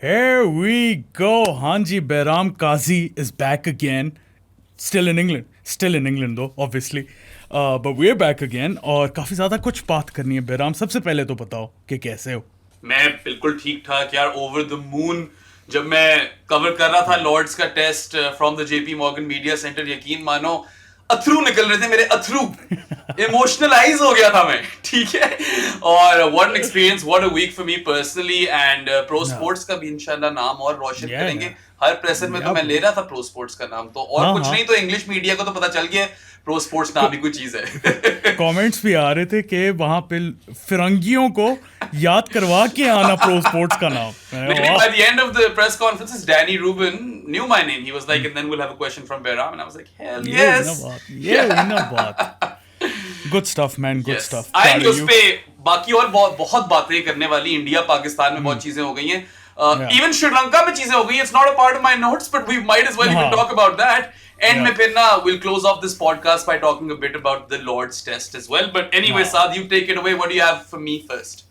Here we go. Hanji Behram Kazi is back again. Still in England. Still in England though, obviously. But we're back again. और काफ़ी ज़्यादा कुछ बात करनी है बेराम. सबसे पहले तो बताओ कि कैसे हो. मैं बिल्कुल ठीक ठाक यार. Over the moon. जब मैं कवर कर रहा था लॉर्ड्स का test from the JP Morgan media centre, यकीन मानो अथरू निकल रहे थे मेरे, अथरू. इमोशनलाइज हो गया था मैं, ठीक है. और what an experience, what a week for me personally. And pro sports का भी इंशाल्लाह नाम और रोशन करेंगे. हर प्रेशर में तो मैं ले रहा था प्रो स्पोर्ट्स का नाम, तो और कुछ नहीं तो इंग्लिश मीडिया को तो पता चल गया प्रो स्पोर्ट्स नाम भी कोई चीज है. कमेंट्स भी आ रहे थे कि वहां पे फिरंगियों को याद करवा के आना प्रो स्पोर्ट्स का नाम. By the end of the press conferences, Danny Rubin knew my name. He was like, and then we'll have a question from Behram, and I was like, hell yes. Good stuff, man. Good stuff. आएंगे उस पे बाकी और बहुत बातें करने वाली. India Pakistan में बहुत चीजें हो गई हैं. Even श्रीलंका में चीजें हो गई. It's not a part of my notes, but we might as well even talk about that. And में फिर ना we'll close off this podcast by talking a bit about the Lord's Test as well. But anyway, Saad, you take it away. What do you have for me first?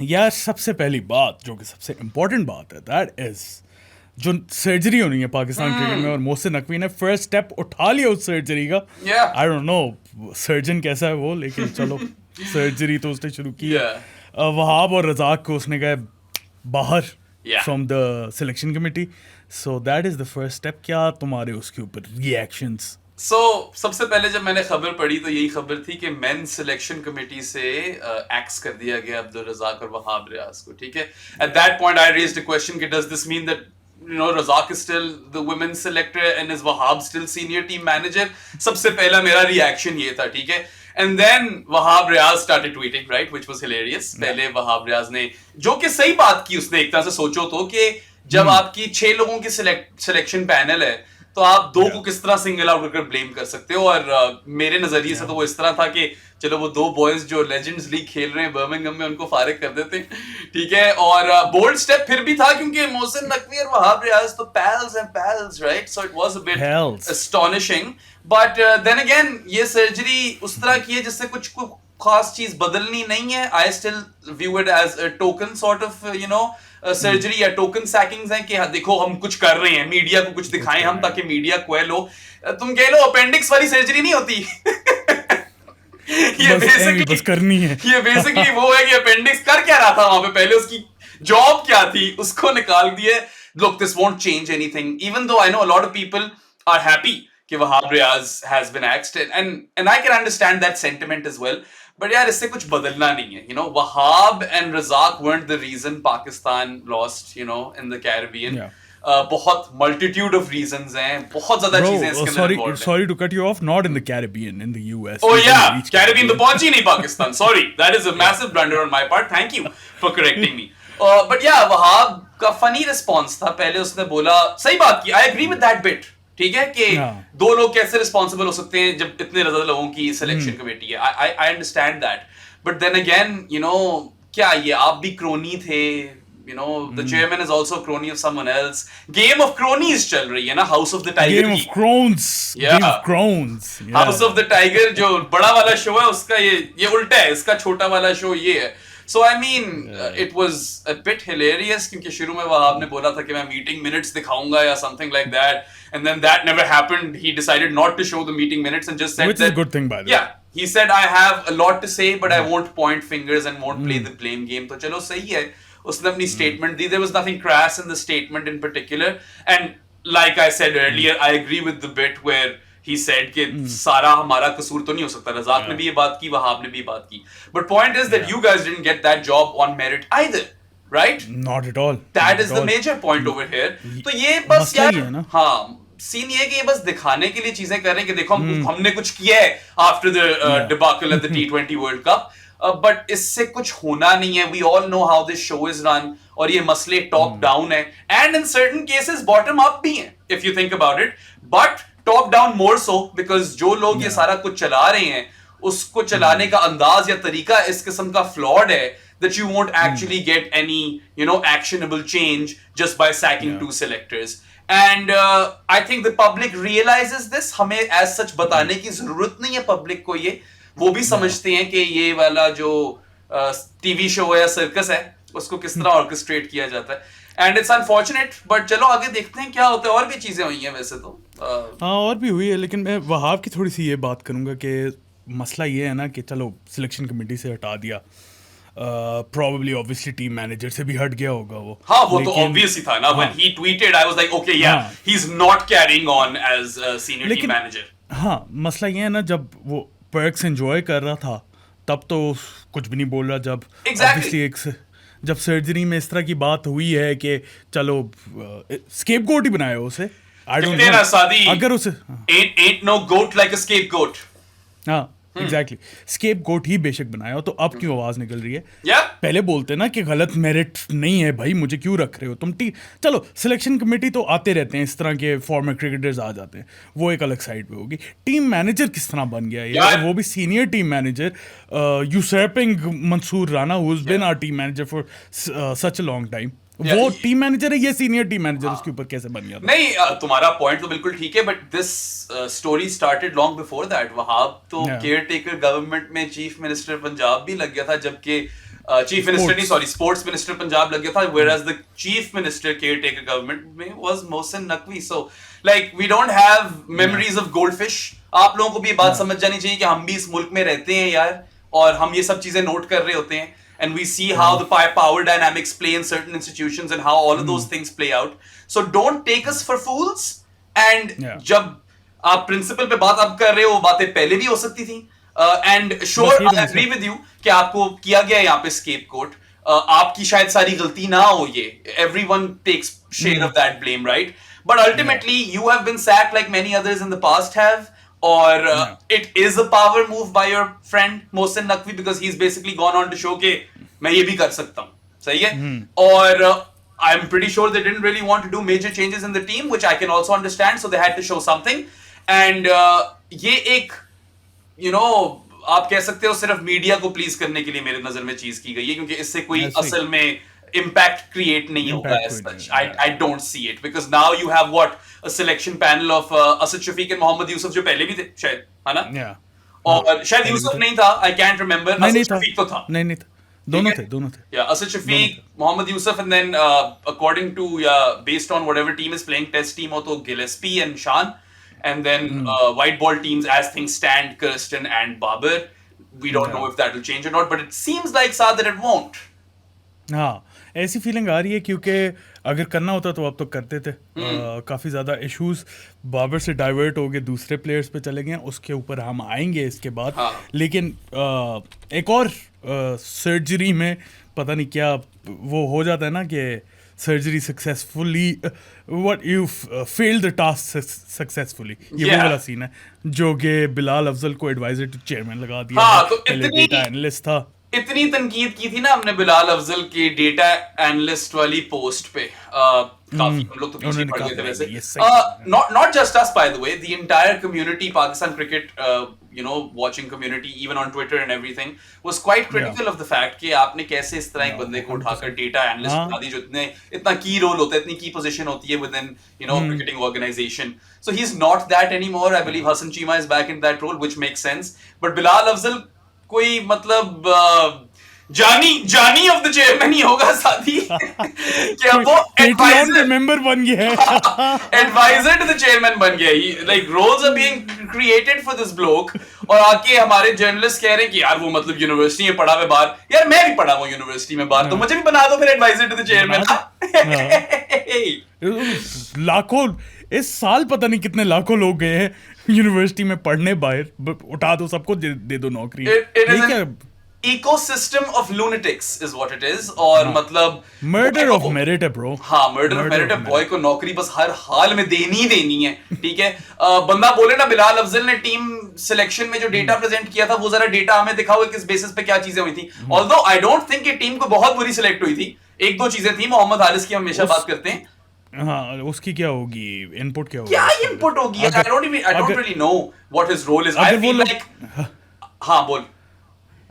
यार सबसे पहली बात जो कि सबसे इम्पोर्टेंट बात है, दैट इज जो सर्जरी होनी है पाकिस्तान क्रिकेट में, और मोहसिन नकवी ने फर्स्ट स्टेप उठा लिया उस सर्जरी का. आई डोंट नो सर्जन कैसा है वो, लेकिन चलो सर्जरी तो उसने शुरू की. वहाब और रजाक को उसने कहा बाहर from the selection committee. So that is the first step. क्या तुम्हारे उसके ऊपर रिएक्शंस? सबसे पहले जब मैंने खबर पढ़ी तो यही खबर थी कि मेंस सिलेक्शन कमेटी से एक्स कर दिया गया अब्दुल रज़ाक और वहाब रियाज को, ठीक है. At that point I raised a question कि does this mean that Razak is still the women's selector and is Wahab still senior team manager? सबसे पहला मेरा रिएक्शन ये था, ठीक है. And then Wahab Riaz started tweeting, right, which was hilarious. पहले Wahab Riaz ने, जो कि सही बात की उसने, एक तरह से सोचो तो, कि जब आपकी 6 लोगों की सिलेक्शन पैनल है तो आप 2 को किस तरह सिंगल आउट करके ब्लेम कर सकते हो. और मेरे नजरिए से तो वो इस तरह था कि चलो वो 2 बॉयज जो लेजेंड्स लीग खेल रहे हैं बर्मिंघम में, उनको फारिग कर देते, ठीक है. और बोल्ड स्टेप फिर भी था क्योंकि मोहसिन नकवी और वहाब रियाज तो pals and pals, right. So it was a bit astonishing. But then again ये सर्जरी उस तरह की है जिससे कुछ खास चीज बदलनी नहीं है. I still view it as a token sort of surgery या टोकन सैकिंग्स हैं कि देखो हम कुछ कर रहे हैं, मीडिया को कुछ दिखाएं हम, ताकि मीडिया क्वेल हो. तुम कह लो अपेंडिक्स वाली सर्जरी नहीं होती. ये बेसिकली वो है कि अपेंडिक्स कर क्या रहा था वहां पे, पहले उसकी जॉब क्या थी, उसको निकाल दिए. Look, this won't change anything, even though I know a lot of people are happy कि Wahab Riaz has been axed, and I can understand that sentiment as well. But यार इससे कुछ बदलना नहीं है. Wahab and Razak weren't the reason Pakistan lost, in the Caribbean. बहुत multitude of reasons हैं, बहुत ज़्यादा चीजें इसके अंदर involved हैं. Sorry to cut you off, not in the Caribbean, in the US. Oh yeah, Caribbean तो पहुंच ही नहीं Pakistan. Sorry, that is a massive blunder on my part. Thank you for correcting me. But yeah, Wahab का funny response था. पहले उसने बोला, सही बात की, I agree with that bit. ठीक है कि 2 लोग कैसे रिस्पॉन्सिबल हो सकते हैं जब इतने ज्यादा लोगों की सिलेक्शन कमेटी है. I understand that. But then again क्या ये आप भी क्रोनी थे. the chairman is also a crony of someone else. Game of Cronies चल रही है ना, House of the Tiger. Game of Crones. Game of Crones. House of the Tiger जो बड़ा वाला शो है उसका ये उल्टा है, इसका छोटा वाला शो ये है. So I mean, it was a bit hilarious क्योंकि शुरू में वहाब ने बोला था कि मैं मीटिंग मिनट्स दिखाऊंगा या something like that, and then that never happened. He decided not to show the meeting minutes and just said which is a good thing by the way. Yeah, he said I have a lot to say but I won't point fingers and won't play the blame game. तो चलो सही है, उसने अपनी statement the. There was nothing crass in the statement in particular, and like I said earlier, I agree with the bit where he said कि सारा हमारा कसूर तो नहीं हो सकता. रज़ाक ने भी ये बात की, वहाब ने भी बात की. But point is that you guys didn't get that job on merit either, right? Not at all. That is the major point over here. तो ये बस यार, हाँ, सीन ये कि ये बस दिखाने के लिए चीजें कर रहे हैं कि देखो हमने कुछ किया है after the debacle at the T20 World Cup. But इससे कुछ होना नहीं है. We all know how this show is run. और ये मसले टॉप डाउन है, and in certain cases bottom up भी हैं, if you think about it. But top down more so because जो लोग ये सारा कुछ चला रहे हैं उसको चलाने का अंदाज या तरीका इस किस्म का फ्लॉड है that you won't actually get any actionable change just by sacking 2 selectors. And I think the public realizes this. हमें as such बताने की जरूरत नहीं है पब्लिक को. ये वो भी समझते हैं कि ये वाला जो टीवी शो है या सर्कस है उसको किस तरह ऑर्केस्ट्रेट किया जाता है. एंड इट्स अनफॉर्चुनेट, बट चलो आगे देखते हैं क्या होता है। और भी चीजें हुई हैं वैसे तो। हाँ और भी हुई है, लेकिन मैं वहाब की थोड़ी सी ये बात करूँगा कि मसला ये है ना कि चलो सिलेक्शन कमेटी से हटा दिया, प्रॉब्ली ऑब्वियसली टीम मैनेजर से भी हट गया होगा वो। हाँ वो तो ऑब्वियस ही था ना, when he tweeted I was like okay yeah he is not carrying on as senior team manager. हाँ मसला ये है ना, जब वो पर्क्स एंजॉय कर रहा था तब तो कुछ भी नहीं बोल रहा, जब Exactly. जब सर्जरी में इस तरह की बात हुई है कि चलो स्केपगोट ही बनाया उसे। आई डोंट नो अगर उसे ain't no goat like a scapegoat. हाँ एग्जैक्टली स्केप गोट ही बेशक बनाया हो, तो अब क्यों आवाज निकल रही है? Yeah. पहले बोलते ना कि गलत मेरिट नहीं है भाई, मुझे क्यों रख रहे हो तुम। चलो सिलेक्शन कमेटी तो आते रहते हैं, इस तरह के फॉर्मर क्रिकेटर्स आ जाते हैं, वो एक अलग साइड पे होगी। टीम मैनेजर किस तरह बन गया ये, और वो भी senior team manager, usurping Mansoor Rana who has been our team manager for such a long time. वो टीम मैनेजर है, ये सीनियर टीम मैनेजर, उसके ऊपर कैसे बन गया? नहीं तुम्हारा पॉइंट तो बिल्कुल ठीक है, but this story started long before that. Wahab तो केयर टेकर गवर्नमेंट में चीफ मिनिस्टर पंजाब भी लग गया था, जबकि चीफ मिनिस्टर नहीं सॉरी स्पोर्ट्स मिनिस्टर पंजाब लग गया था, whereas the chief minister caretaker government में was Mohsin Naqvi. So like we don't have memories of goldfish। आप लोगों को भी ये बात समझ जानी चाहिए कि हम भी इस मुल्क में रहते हैं यार, और हम ये सब चीजें नोट कर रहे होते हैं, and we see how the power dynamics play in certain institutions and how all of those things play out. So don't take us for fools। and जब आप प्रिंसिपल पे बात अब कर रहे हो, वो बातें पहले भी हो सकती थी। And sure I agree with you कि आपको किया गया यहाँ पे स्केपगोट, आपकी शायद सारी गलती ना हो, ये everyone takes share of that blame, right? But ultimately you have been sacked like many others in the past have, और it is a power move by your friend Mohsin Naqvi because he's basically gone on to show कि मैं ये भी कर सकता हूँ, सही है? और I'm pretty sure they didn't really want to do major changes in the team, which I can also understand, so they had to show something। and ये एक आप कह सकते हो सिर्फ मीडिया को प्लीज करने के लिए मेरे नजर में चीज की गई है, क्योंकि इससे कोई असल में इम्पैक्ट क्रिएट नहीं होगा as such. I don't see it, because now you have what a selection panel of Asad Shafiq and Mohammad Yusuf, जो पहले भी थे शायद, है ना? और शायद यूसुफ नहीं था, I can't remember. Asad Shafiq तो था, नहीं था, दोनों थे। Yeah, Asad Shafiq, Mohammad Yusuf, and then according to based on whatever team is playing, test team हो तो Gillespie and Shan, and then white ball teams as things stand, Kirsten and Babar. We don't know if that will change or not, but it seems like Saad that it won't. हाँ ऐसी feeling आ रही है, क्योंकि अगर करना होता तो अब तो करते थे। काफ़ी ज़्यादा इश्यूज बाबर से डाइवर्ट हो गए, दूसरे प्लेयर्स पे चले गए, उसके ऊपर हम आएंगे इसके बाद। लेकिन एक और सर्जरी में पता नहीं क्या वो हो जाता है ना कि surgery successfully, what you failed the task successfully, ये वो वाला सीन है जो कि बिलाल अफजल को एडवाइजर टू चेयरमैन लगा दिया। तो पहले डेटा एनालिस्ट था। इतनी तनकीद की थी ना हमने बिलाल अफजल की डेटा एनालिस्ट वाली पोस्ट पे, काफी हम लोग तो पीछे पड़ गए थे वैसे। not just us, by the way, the entire community, Pakistan cricket watching community, even on Twitter and everything, was quite critical of the fact कि आपने कैसे इस तरह एक बंदे को उठाकर डेटा एनालिस्ट बना दी, जो इतना की रोल होता है, इतनी की पोजीशन होती है within cricketing organization. So he's not that anymore. I believe Hasan Cheema is back in that role, which makes sense. But Bilal Afzal कोई मतलब जानी ऑफ द चेयरमैन ही होगा साथी क्या वो एडवाइजर मेंबर बन गया है, एडवाइजर टू द चेयरमैन बन गया। He like roles are being created for this bloke, और आके हमारे जर्नलिस्ट कह रहे हैं कि यार वो मतलब यूनिवर्सिटी में पढ़ा हुआ बाहर, यार मैं भी पढ़ा हुआ यूनिवर्सिटी में बाहर, तो मुझे भी बना दो फिर एडवाइजर टू द चेयरमैन। लाखों इस साल पता नहीं कितने लाखों लोग गए हैं यूनिवर्सिटी में पढ़ने, बाहर उठा दो सबको, दे दो नौकरी। ठीक है, ecosystem of lunatics is what it is, और मतलब मर्डर ऑफ मेरिट है ब्रो। हाँ मर्डर ऑफ मेरिट है, बॉय को नौकरी बस हर हाल में देनी है, ठीक है? बंदा बोले ना बिलाल अफजल ने टीम सिलेक्शन में जो डेटा प्रेजेंट किया था, वो जरा डेटा हमें दिखाओ किस बेसिस पे क्या चीजें हुई थी। ऑल्दो आई डोंट थिंक कि टीम को बहुत बुरी सिलेक्ट हुई थी, एक दो चीजें थी। मोहम्मद हारिस की हम हमेशा बात करते हैं, हाँ उसकी क्या होगी, इनपुट क्या होगी, क्या इनपुट होगी? I don't really know what his role is. I feel like हाँ बोल।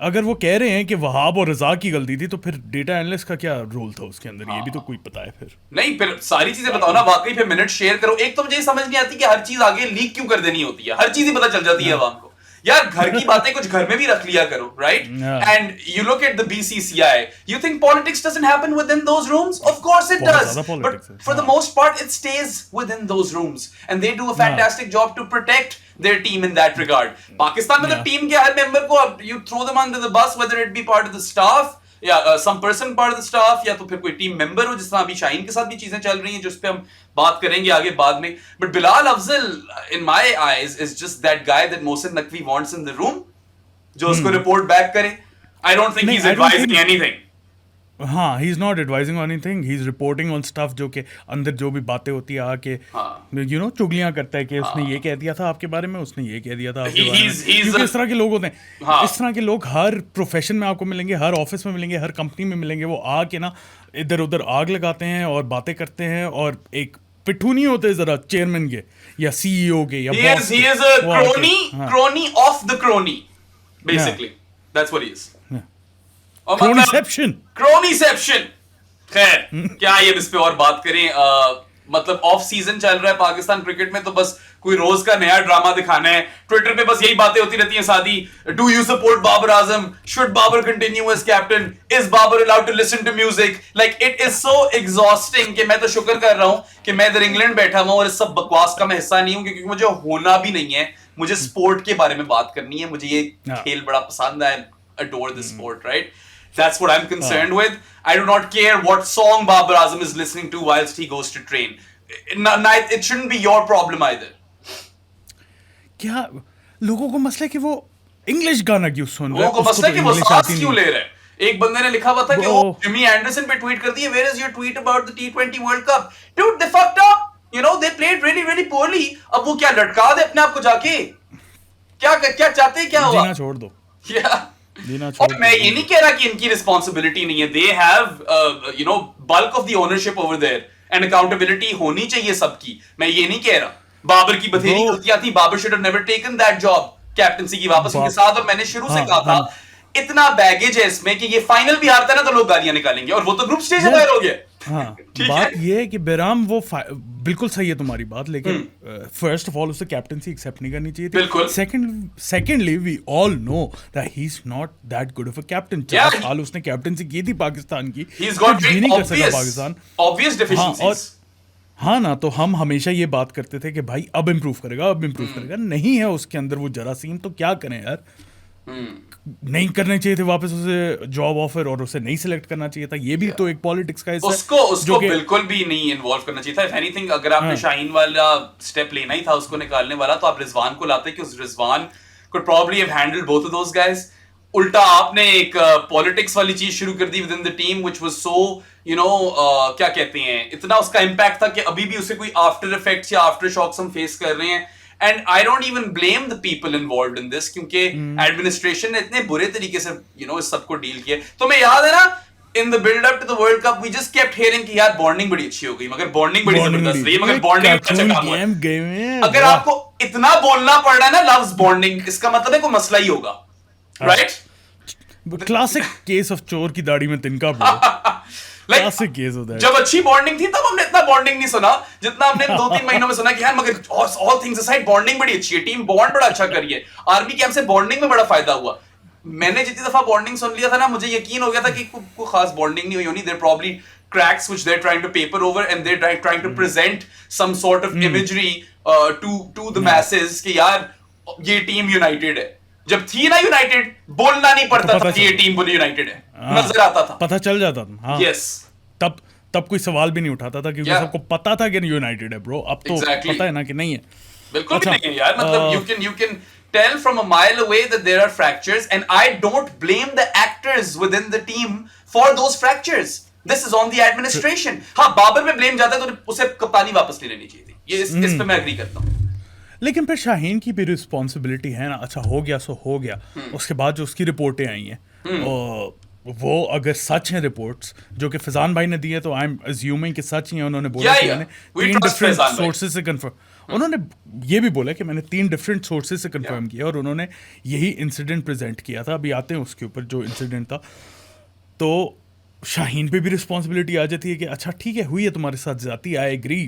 अगर वो कह रहे हैं कि वहाब और रजा की गलती थी, तो फिर डेटा एनालिस्ट का क्या रोल था उसके अंदर? ये भी तो कोई पता है फिर नहीं, फिर सारी चीजें बताओ ना वाकई, फिर मिनट शेयर करो। एक तो मुझे समझ नहीं आती कि हर चीज आगे लीक क्यों कर देनी होती है, हर चीज ही पता चल जाती है आवाम को। यार घर की बातें कुछ घर में भी रख लिया करो, right? And you look at the BCCI, you think politics doesn't happen within those rooms? Of course it does, but for the most part it stays within those rooms, and they do a fantastic job to protect their team in that regard. Pakistan में तो team के हर member को you throw them under the bus, whether it be part of the staff या some person part of the staff या तो फिर कोई team member हो, जिस तरह अभी शाहीन के साथ भी चीजें चल रही हैं जिस पे हम बात करेंगे आगे बाद में. But Bilal Afzal in my eyes is just that guy that Mohsin Naqvi wants in the room, जो उसको रिपोर्ट बैक करे. I don't think he's advising anything. हाँ, ही is not advising on anything, he is reporting on stuff जो कि अंदर जो भी बातें होती है आके यू नो चुगलियां करता है कि उसने ये कह दिया था आपके बारे में, उसने ये कह दिया था आपके बारे में. क्योंकि इस तरह के लोग होते हैं, इस तरह के लोग हर प्रोफेशन में आपको मिलेंगे, हर ऑफिस में मिलेंगे, हर कंपनी में मिलेंगे. वो आके ना इधर उधर आग लगाते हैं और बातें करते हैं और एक पिट्ठू नहीं होते जरा चेयरमैन के या सीईओ के या बॉस के. He is a crony of the crony, basically. That's what he is. क्रोनीसेप्शन. खैर क्या ये इस पे और बात करें. मतलब ऑफ सीजन चल रहा है पाकिस्तान क्रिकेट में, तो बस कोई रोज का नया ड्रामा दिखाना है. ट्विटर पे बस यही बातें होती रहती हैं सादी. Do you support Babar Azam? Should Babar continue as captain? Is Babar allowed to listen to music? Like it is so exhausting कि मैं तो शुक्र कर रहा हूं कि मैं इधर इंग्लैंड बैठा हुआ और इस सब बकवास का मैं हिस्सा नहीं हूं, क्योंकि मुझे होना भी नहीं है. मुझे स्पोर्ट के बारे में बात करनी है, मुझे ये खेल बड़ा पसंद है. adore the sport, right? That's what I'm concerned with. I do not care what song Babar Azam is listening to whilst he goes to train. It shouldn't be your problem either. क्या लोगों को मसला है कि वो English गाना क्यों सुन रहे हैं? लोगों को मसला है कि वो सांस क्यों ले रहे हैं? एक बंदे ने लिखा हुआ था कि वो जिमी एंडरसन पे ट्वीट कर दिए, where is your tweet about the T20 World Cup? Dude, they fucked up. You know, they played really, really poorly. अब वो क्या लटका दे अपने आप को जाके? क्या चाहते हैं, क्या हुआ? जीना छोड़ दो. Yeah. और मैं ये नहीं कह रहा कि इनकी रिस्पॉन्सिबिलिटी नहीं है. They have you know bulk of the ownership over there and accountability होनी चाहिए सबकी. मैं ये नहीं कह रहा. बाबर की बथेरी गलतियां थी. Babar should have never taken that job captaincy की वापस उनके साथ. और मैंने शुरू से कहा था इतना बैगेज है इसमें कि ये फाइनल भी हारता है ना तो लोग गालियां निकालेंगे, और वो तो ग्रुप स्टेज से बाहर हो गया. हाँ, बात ये है कि बेराम वो बिल्कुल सही है तुम्हारी बात, लेकिन फर्स्ट ऑफ ऑल उसे कैप्टनसी एक्सेप्ट नहीं करनी चाहिए थी. Secondly we all know that he is not that good of a captain. 4 साल उसने कैप्टनसी की थी पाकिस्तान की, नहीं कर सका पाकिस्तान. Obvious deficiencies. हाँ ना, तो हम हमेशा ये बात करते थे कि भाई अब इम्प्रूव करेगा. नहीं है उसके अंदर वो जरासीम, तो क्या करें यार. नहीं करने चाहिए थे वापस उसे जॉब ऑफर, और उसे नहीं सिलेक्ट करना चाहिए था. ये भी तो एक पॉलिटिक्स का हिस्सा है. उसको बिल्कुल भी नहीं इन्वॉल्व करना चाहिए था. इफ एनीथिंग, अगर आपने शाहीन वाला स्टेप लेना ही था उसको निकालने वाला, तो आप रिजवान को लाते कि उस Rizwan could probably have handled both of those guys. उल्टा आपने एक पॉलिटिक्स वाली चीज शुरू कर दी within the team which was so you know क्या कहते हैं, इतना उसका इंपैक्ट था कि अभी भी उसे कोई आफ्टर इफेक्ट्स या आफ्टर शॉक्स हम फेस कर रहे हैं. And I don't even blame the people involved in this, क्योंकि एडमिनिस्ट्रेशन ने इतने बुरे तरीके से you know इस सबको डील किया. तो मैं याद है ना, in the build up to the World Cup we just kept hearing कि यार बॉन्डिंग बड़ी अच्छी हो गई, मगर बॉन्डिंग बड़ी जबरदस्त रही, मगर बॉन्डिंग अच्छा काम हुआ. अगर आपको इतना बोलना पड़ रहा है ना लव्स बॉन्डिंग, इसका मतलब है कोई मसला ही होगा, राइट? क्लासिक केस ऑफ चोर की दाढ़ी में तिनका bro. Classic case of that. जब अच्छी बॉन्डिंग थी तब हमने इतना बॉन्डिंग नहीं सुना जितना हमने 2-3 महीनों में सुना कि यार मगर ऑल थिंग्स असाइड बॉन्डिंग बड़ी अच्छी है, टीम बॉन्ड बड़ा अच्छा करी है. आर्मी कैंप से बॉन्डिंग में बड़ा फायदा हुआ. मैंने जितनी दफा बॉन्डिंग सुन लिया था ना, मुझे यकीन हो गया था कि कोई खास बॉन्डिंग नहीं हुई होनी. There probably cracks which they're trying to paper over and they're trying to present some sort of imagery to the masses कि यार ये टीम यूनाइटेड है. जब थी ना यूनाइटेड, बोलना नहीं पड़ता था कि ये टीम पूरी यूनाइटेड है, नजर आता था, पता चल जाता था. हाँ. यस. तब कोई सवाल भी नहीं उठाता था क्योंकि सबको पता था कि यूनाइटेड है ब्रो. अब तो पता है ना कि नहीं है. बिल्कुल भी नहीं है यार. मतलब you can tell from a mile away that there are fractures, and I don't blame the actors within the team for those fractures. This is on the administration. हाँ, बाबर पे ब्लेम जाता है तो उसे कप्तानी वापस ले लेनी चाहिए थी. ये इस पे मैं एग्री करता हूँ. लेकिन फिर शाहीन की भी रिस्पॉन्सिबिलिटी है ना. अच्छा हो गया सो हो गया. उसके बाद जो उसकी रिपोर्टें आई हैं वो अगर सच हैं रिपोर्ट्स जो कि फैजान भाई ने दी है, तो आई एम अज्यूमिंग कि सच ही है. उन्होंने बोला कि मैंने 3 डिफरेंट सोर्सेज से कंफर्म, उन्होंने ये भी बोला कि मैंने 3 डिफरेंट सोर्सेज से कंफर्म किया और उन्होंने यही इंसिडेंट प्रेजेंट किया था. अभी आते हैं उसके ऊपर जो इंसिडेंट था. तो शाहीन पे भी रिस्पॉन्सिबिलिटी आ जाती है कि अच्छा ठीक है हुई है तुम्हारे साथ ज्यादती, आई एग्री,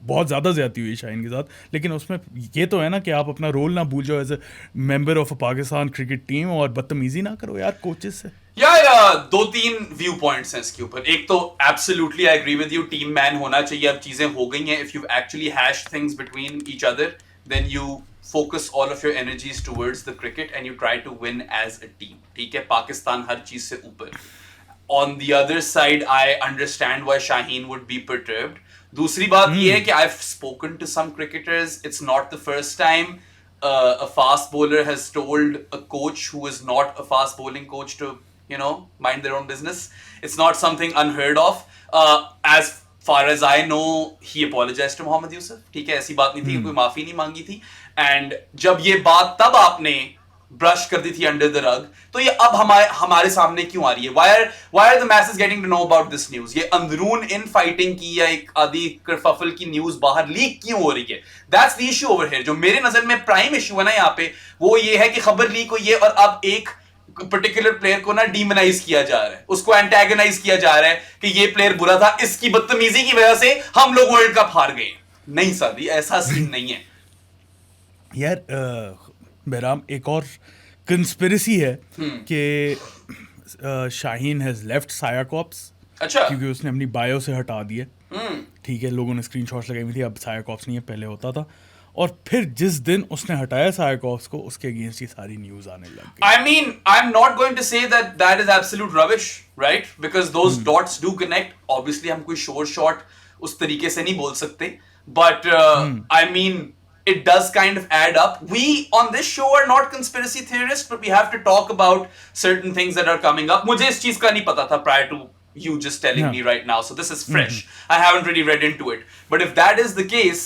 बहुत ज़्यादा ज्यादती हुई शाहीन के साथ, लेकिन उसमें ये तो है ना कि आप अपना रोल ना भूल जाओ as a member of a Pakistan cricket team और बदतमीजी ना करो यार कोचेस से। या दो तीन व्यू पॉइंट्स हैं इसके ऊपर। एक तो absolutely I agree with you, team man होना चाहिए, अब चीजें हो गई हैं, if you actually hash things between each other then you focus all of your energies towards the cricket and you try to win as a team. ठीक है, पाकिस्तान हर चीज से ऊपर। On the other side, I understand why Shaheen would be perturbed. दूसरी बात ये है कि I've spoken to some cricketers. It's not the first time a fast bowler has told a coach who is not a fast bowling coach to, you know, mind their own business. It's not something unheard of. As far as I know, he apologized to Mohammad Yusuf. ठीक है, ऐसी बात नहीं थी, कोई माफी नहीं मांगी थी। एंड जब ये बात तब आपने ब्रश कर दी थी अंडर द रग, तो ये अब हमारे सामने क्यों आ रही है? why are the masses getting to know about this news? ये अंदरून इन फाइटिंग की या एक आदि करफफल की न्यूज बाहर लीक क्यों हो रही है? That's the issue over here. जो मेरे नजर में प्राइम इशू है ना यहाँ पे, वो ये है कि खबर लीक हुई है और अब एक पर्टिकुलर प्लेयर को ना डीमोनाइज किया जा रहा है, उसको एंटेगनाइज किया जा रहा है कि ये प्लेयर बुरा था, इसकी बदतमीजी की वजह से हम लोग वर्ल्ड कप हार गए। नहीं सादी, ऐसा सीन नहीं है यार। बहराम एक और कंस्पिरेसी है कि शाहीन हैज लेफ्ट साया कॉर्प्स। अच्छा, क्योंकि उसने अपनी बायो से हटा दिया। ठीक है, लोगों ने स्क्रीनशॉट्स लगाई हुई थी, अब साया कॉर्प्स नहीं है, पहले होता था। और फिर जिस दिन उसने हटाया साया कॉर्प्स को, उसके अगेंस्ट ही सारी न्यूज आने लग गई। I mean, I'm not going to say that is absolute rubbish, right? Because those dots do connect. Obviously, हम कोई short shot उस तरीके से नहीं बोल सकते, but I mean, it does kind of add up. We on this show are not conspiracy theorists, but we have to talk about certain things that are coming up. मुझे इस चीज का नहीं पता था prior to you just telling me right now, so this is fresh. I haven't really read into it, but if that is the case,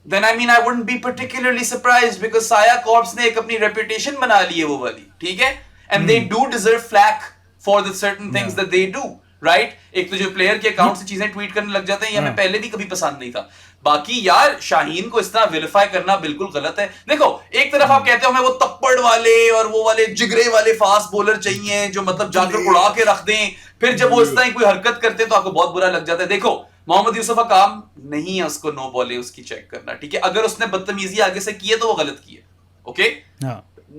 then I mean I wouldn't be particularly surprised, because Saya Corps ने एक अपनी reputation बना ली है वो वाली, ठीक है, and they do deserve flack for the certain things that they do, right? एक तो जो प्लेयर के अकाउंट से चीजें ट्वीट करने लग जाते हैं, ये हमें पहले भी कभी पसंद नहीं था। बाकी यार शाहीन को इस तरह विलिफाई करना बिल्कुल गलत है। देखो, एक तरफ आप कहते हो हमें वो तप्पड़ वाले और वो वाले जिगरे वाले फास्ट बॉलर चाहिए जो मतलब जाकर उड़ा के रख दें, फिर जब वो इस तरह कोई हरकत करते हैं तो आपको बहुत बुरा लग जाता है। देखो, मोहम्मद यूसुफ का काम नहीं है उसको नो बॉले उसकी चेक करना, ठीक है? अगर उसने बदतमीजी आगे से की है तो वो गलत की है, ओके?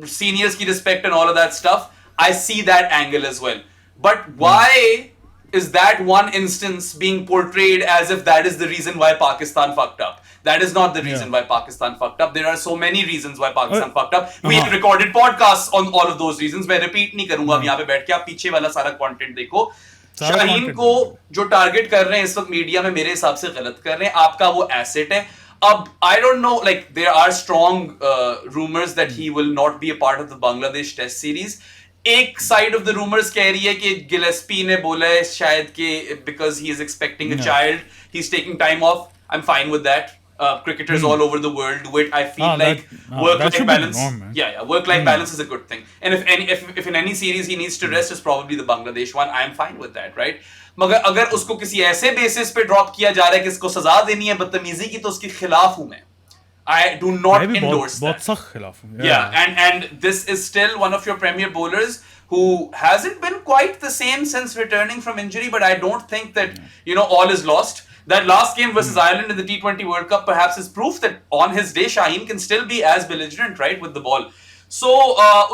सीनियर्स की respect and all of that stuff, I see that angle as well, but why is that one instance being portrayed as if that is the reason why Pakistan fucked up? That is not the reason why Pakistan fucked up. There are so many reasons why Pakistan fucked up. We have recorded podcasts on all of those reasons. मैं repeat नहीं करूंगा अब यहाँ पे बैठ के, आप पीछे वाला सारा content देखो। शाहीन को जो टारगेट कर रहे हैं इस वक्त मीडिया में, मेरे हिसाब से गलत कर रहे हैं। आपका वो एसेट है। अब I don't know, like there are strong rumors that he will not be a part of the Bangladesh Test series. एक साइड ऑफ द रूमर्स कह रही है कि गिलेस्पी ने बोला है शायद कि because he is expecting a child, he is taking time of. I am fine with that. Cricketers all over the world do it. I feel like work-life balance. Yeah, work-life balance is a good thing. And if in any series he needs to rest, it's probably the Bangladesh one. I am fine with that, right? मगर अगर उसको किसी ऐसे basis पे drop किया जा रहा है कि इसको सजा देनी है बदतमीजी की, तो उसके खिलाफ हूं मैं. I do not endorse that. Yeah, and this is still one of your premier bowlers who hasn't been quite the same since returning from injury, but I don't think that, you know, all is lost. That last game versus Ireland in the T20 World Cup perhaps is proof that on his day Shaheen can still be as belligerent, right, with the ball. So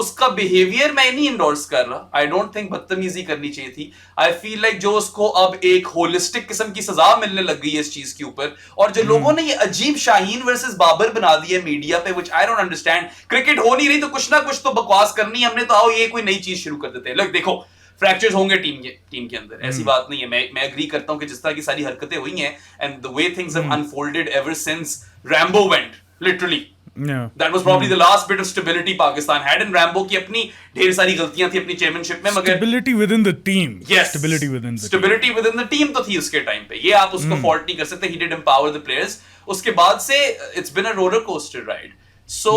उसका behaviour मैं नहीं endorse कर रहा. I don't think बदतमीजी करनी चाहिए थी. I feel like जो उसको अब एक होलिस्टिक किस्म की सजा मिलने लग गई है इस चीज के ऊपर, और जो लोगों ने ये अजीब शाहीन वर्सेस बाबर बना दिया मीडिया पे, which I don't understand. Cricket हो नहीं रही तो कुछ ना कुछ तो बकवास करनी है हमने, तो आओ ये कोई नई चीज शुरू कर देते हैं. लोग देखो, फ्रैक्चर्स होंगे टीम के अंदर, ऐसी बात नहीं है. मैं एग्री करता हूं कि जिस तरह की सारी हरकतें हुई हैं and the way things have unfolded ever since Rambo went, literally that was probably the last bit of stability Pakistan had, and Rambo की अपनी ढेर सारी गलतियां थी अपनी चेयरमैनशिप में, मगर stability within the team. Yes, stability within the team तो थी उसके टाइम पे, ये आप उसको fault नहीं कर सकते. He did empower the players. उसके बाद से it's been a roller coaster ride. So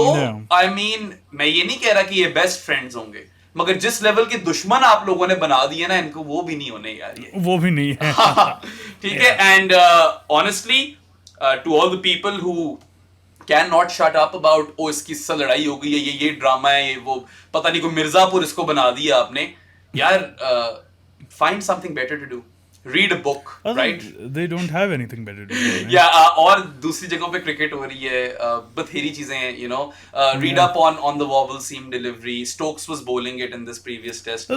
I mean, मैं ये नहीं कह रहा कि ये best friends होंगे, मगर जिस लेवल के दुश्मन आप लोगों ने बना दिए ना इनको, वो भी नहीं होने यार, ये वो भी नहीं है. ठीक है. And honestly, to all the people who can not shut up about oh इसकी इससे लड़ाई हो गई है, ये ड्रामा है, ये वो पता नहीं कोई मिर्जापुर इसको बना दिया आपने, यार find something better to do. read a book, right? They don't have anything better to do. Yeah, और दूसरी जगहों पे क्रिकेट हो रही है, बथेरी चीजें हैं, you know, read up on the wobble seam delivery. Stokes was bowling it in this previous test.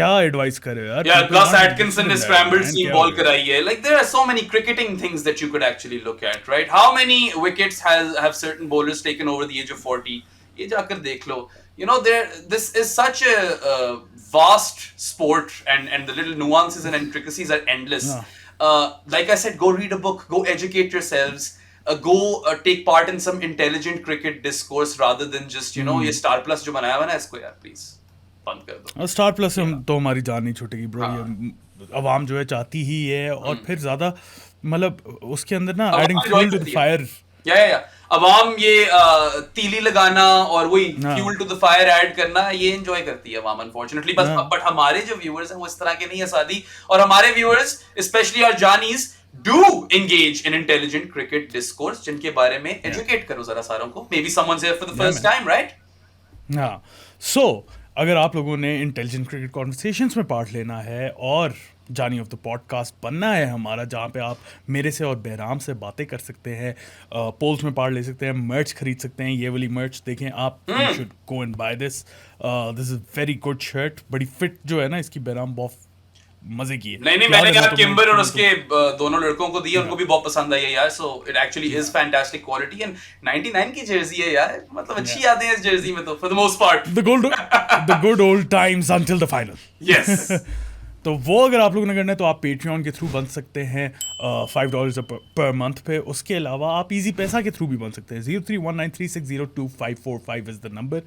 क्या एडवाइस करे यार? Yeah, Gus Atkinson ने scrambled seam ball कराई है. Like there are so many cricketing things that you could actually look at, right? How many wickets have certain bowlers taken over the age of 40? ये जाकर देख लो. You know, this is such a vast sport, and the little nuances and intricacies are endless. Like I said, go read a book, go educate yourselves, go take part in some intelligent cricket discourse rather than just, you know, ये Star Plus जो बनाया हुआ ना इसको यार please बंद कर दो. Star Plus से तो हमारी जान नहीं छूटेगी ब्रो. ये अवाम जो है चाहती ही है, और फिर ज्यादा मतलब उसके अंदर ना adding fuel to the fire. Yeah. अवाम ये तीली लगाना और वही fuel to the fire add करना ये एंजॉय करती है अवाम अनफॉर्चुनेटली. बट हमारे जो व्यूअर्स हैं वो इस तरह के नहीं है सादी, और हमारे व्यूअर्स स्पेशली आवर जानीज do engage in intelligent cricket discourse, जिनके बारे में एजुकेट करो जरा सारों को. Maybe someone's here for the first time, right? हां, सो अगर आप लोगों ने इंटेलिजेंट क्रिकेट कॉन्वर्सेशंस में पार्ट लेना है और जानी ऑफ द पॉडकास्ट बनना है हमारा, जहाँ पे आप मेरे से और बहराम से बातें कर सकते हैं, पोल्स में पार्ट ले सकते हैं, मर्च खरीद सकते हैं. ये वाली मर्च देखें आप, you should go and buy this. This is very good shirt, बड़ी फिट जो है ना इसकी, बहराम बहुत मजे की है. नहीं मैंने कहा किम्बर और उसके दोनों लड़कों को दी, उनको भी बहुत पसंद आई है यार. So it actually is fantastic quality, and 99 की जर्सी है यार, मतलब अच्छी यादें हैं इस जर्सी में तो for the most part. The good old times until the final. Yes. तो वो अगर आप लोगों ने करना है तो आप पेट्रियन के थ्रू बन सकते हैं $5 पर मंथ पे. उसके अलावा आप इजी पैसा के थ्रू भी बन सकते हैं. 031936025545 इज़ द नंबर.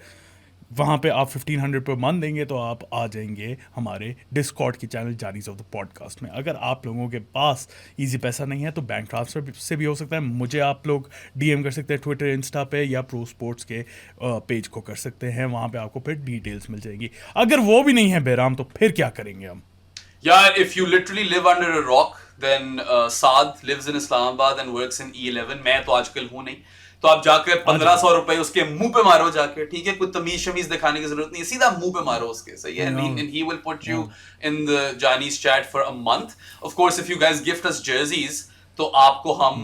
वहाँ पे आप 1500 पर मंथ देंगे तो आप आ जाएंगे हमारे डिस्कॉर्ड के चैनल जानीज ऑफ द पॉडकास्ट में. अगर आप लोगों के पास इजी पैसा नहीं है तो बैंक ट्रांसफ़र से भी हो सकता है. मुझे आप लोग DM कर सकते हैं ट्विटर, इंस्टा पे, या प्रो स्पोर्ट्स के पेज को कर सकते हैं. वहाँ पे आपको फिर डिटेल्स मिल जाएंगी. अगर वो भी नहीं है बहराम तो फिर क्या करेंगे हम? Yeah, if you literally live under a rock, then Saad lives in Islamabad and works in E11. मैं तो आजकल हूँ नहीं, तो आप जाकर 1500 रुपए उसके मुंह पे मारो जाके, ठीक है? कोई तमीज शमीज दिखाने की जरूरत नहीं है, सीधा मुंह पे मारो उसके, सही है? And he will put you in the Johnny's chat for a month. Of course, if you guys gift us jerseys, तो आपको हम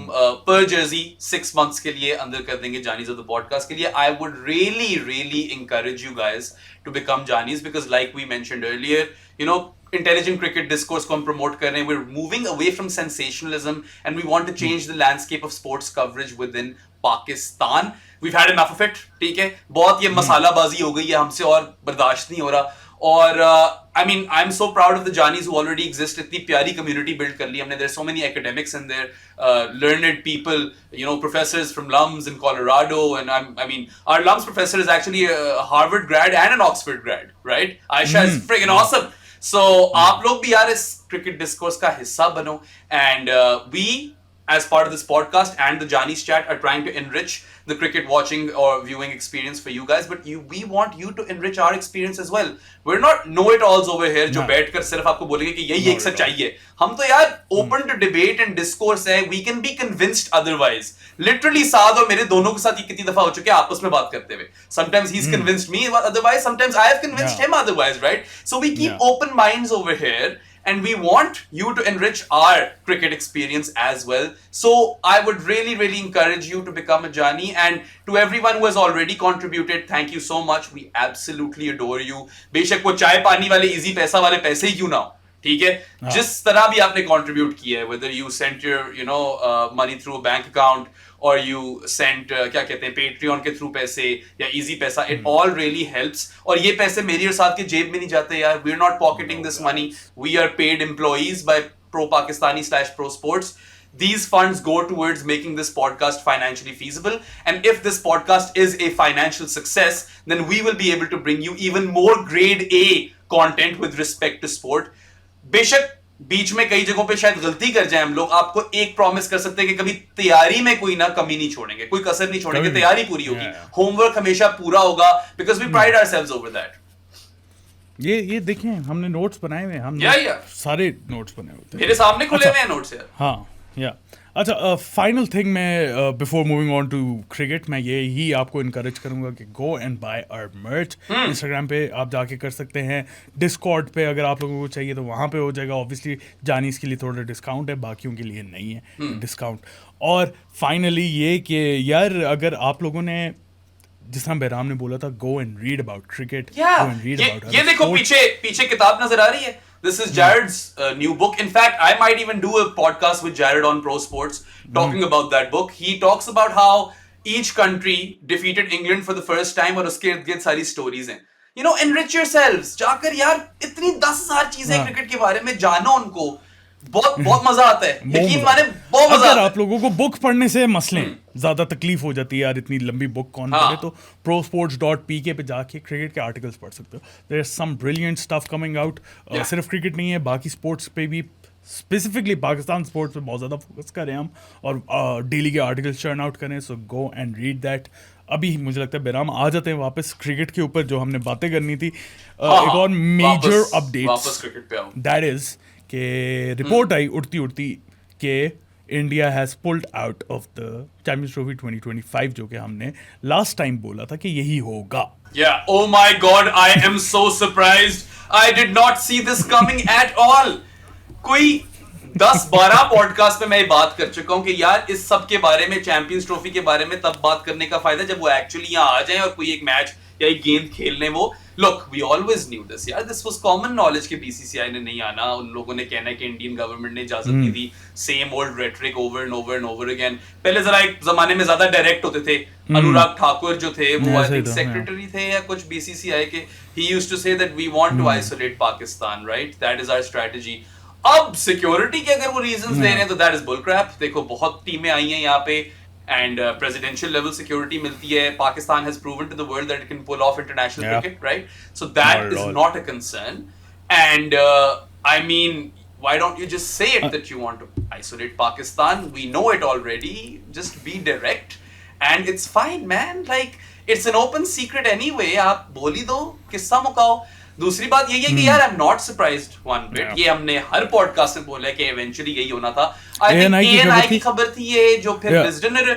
per jersey 6 months के लिए अंदर कर देंगे Johnny's of the podcast के लिए. I would really encourage you guys to become Johnny's, because like we mentioned earlier, you know, intelligent cricket discourse को हम promote कर रहे हैं. We're moving away from sensationalism and we want to change the landscape of sports coverage within Pakistan. We've had enough of it, ठीक है? बहुत ये मसालाबाजी हो गई है हमसे और बर्दाश्त नहीं हो रहा. और I mean, I'm so proud of the Johnnies who already exist. इतनी प्यारी community build कर ली हमने. There's so many academics in there, learned people, you know, professors from LUMS in Colorado, and I mean, our LUMS professor is actually a Harvard grad and an Oxford grad, right? Aisha is friggin' awesome. So आप लोग भी यार इस cricket discourse का हिस्सा बनो, and we, as part of this podcast and the Johnny's chat, are trying to enrich the cricket watching or viewing experience for you guys, but we want you to enrich our experience as well. We're not know-it-alls over here जो बैठकर सिर्फ आपको बोलेंगे कि यही एक सच्चाई है. हम तो यार open to debate and discourse है. We can be convinced otherwise. Literally साद और मेरे दोनों के साथ ये कितनी दफा हो चुके हैं आपस में बात करते हुए. Sometimes he's convinced me otherwise, sometimes I have convinced him otherwise, right? So we keep open minds over here, and we want you to enrich our cricket experience as well. So I would really encourage you to become a Johnny, and to everyone who has already contributed, thank you so much. We absolutely adore you. बेशक वो चाय पानी वाले easy पैसा वाले पैसे ही क्यों ना हो, ठीक है? जिस तरह भी आपने contribute किया है, whether you sent your money through a bank account or you sent क्या कहते हैं Patreon के थ्रू पैसे या easy पैसा, it all really helps. और ये पैसे मेरी और साथ के जेब में नहीं जाते यार. We're not pocketing this money. We are paid employees by Pro Pakistani/Pro Sports. These funds go towards making this podcast financially feasible, and if this podcast is a financial success, then we will be able to bring you even more grade A content with respect to sport. बेशक बीच में कई जगहों पे शायद गलती कर जाए हम लोग, आपको एक प्रॉमिस कर सकते हैं कि कभी तैयारी में कोई ना कमी नहीं छोड़ेंगे, कोई कसर नहीं छोड़ेंगे, तैयारी पूरी होगी, होमवर्क हमेशा पूरा होगा, because we pride ourselves over that. ये देखें हमने नोट्स बनाए हुए हैं, हमने सारे नोट्स बने हुए हैं, मेरे सामने खुले हुए हैं नोट्स यार. हाँ या अच्छा, फाइनल थिंग मैं before moving on to cricket, मैं ये ही आपको इनकरेज करूंगा कि go and buy our merch. Instagram पे आप जाके कर सकते हैं, डिस्कॉर्ड पे अगर आप लोगों को चाहिए तो वहाँ पे हो जाएगा। ऑब्वियसली जानीस के लिए थोड़ा डिस्काउंट है, बाकियों के लिए नहीं है डिस्काउंट। और फाइनली ये कि यार अगर आप लोगों ने, जिस तरह बैराम ने बोला था, go and read about cricket, go and read about, ये देखो पीछे किताब नजर आ रही है। This is Jared's new book. In fact, I might even do a podcast with Jared on Pro Sports talking about that book. He talks about how each country defeated England for the first time और उसके इर्द गिर्द सारी stories हैं. You know, enrich yourselves. जाकर यार इतनी 10,000 चीजें क्रिकेट के बारे में जानो उनको। बहुत मजा आता है, यकीन माने बहुत मजा आता है। आप लोगों को बुक पढ़ने से मसले ज्यादा तकलीफ हो जाती है यार, इतनी लंबी बुक कौन पढ़े, तो prosports.pk पे जाके क्रिकेट के आर्टिकल्स पढ़ सकते हो। There is some brilliant stuff coming out. सिर्फ क्रिकेट नहीं है, बाकी स्पोर्ट्स पे भी, स्पेसिफिकली पाकिस्तान स्पोर्ट्स पे बहुत ज़्यादा फोकस करें हम, और डेली के आर्टिकल्स चर्न आउट करें। सो गो एंड रीड दैट। अभी मुझे लगता है बेराम आ जाते हैं वापस क्रिकेट के ऊपर, जो हमने बातें करनी थी। एक और मेजर अपडेट्स, दैट इज कि रिपोर्ट आई उड़ती उड़ती कि India has pulled out of the champions trophy 2025, जो कि हमने लास्ट टाइम बोला था कि यही होगा। Yeah, oh my God, I am so surprised. I did not see this coming at all. कोई 10-12 पॉडकास्ट पे मैं बात कर चुका हूं कि यार इस सब के बारे में, चैंपियंस ट्रॉफी के बारे में तब बात करने का फायदा जब वो एक्चुअली यहाँ आ जाए और कोई एक मैच या एक गेंद खेलने। वो look, we always knew this यार, दिस वाज कॉमन नॉलेज कि बीसीसीआई ने नहीं आना। उन लोगों ने कहना है कि इंडियन गवर्नमेंट ने इजाजत नहीं दी। Same old rhetoric over and over and over again. पहले जरा एक जमाने में ज्यादा डायरेक्ट होते थे। अनुराग ठाकुर जो थे वो आई थिंक सेक्रेटरी थे या कुछ बीसीसीआई के, he used to say that we want to isolate Pakistan, right, that is our strategy. अब सिक्योरिटी के अगर वो रीजंस ले रहे हैं तो दैट इज बुलक्रैप। देखो बहुत टीमें आई हैं यहाँ पे and presidential level security मिलती है। Pakistan has proven to the world that it can pull off international cricket, right? So that is not a concern. And I mean, why don't you just say it that you want to isolate Pakistan? We know it already. Just be direct, and it's fine, man. Like it's an open secret anyway. आप बोल ही दो, किस्सा macaw. दूसरी बात यही है कि यार I am not surprised one bit. ये हमने हर पॉडकास्ट में बोला है कि इवेंचुअली यही होना था। आई थिंक एएनआई की खबर थी ये, जो फिर विजडन ने भी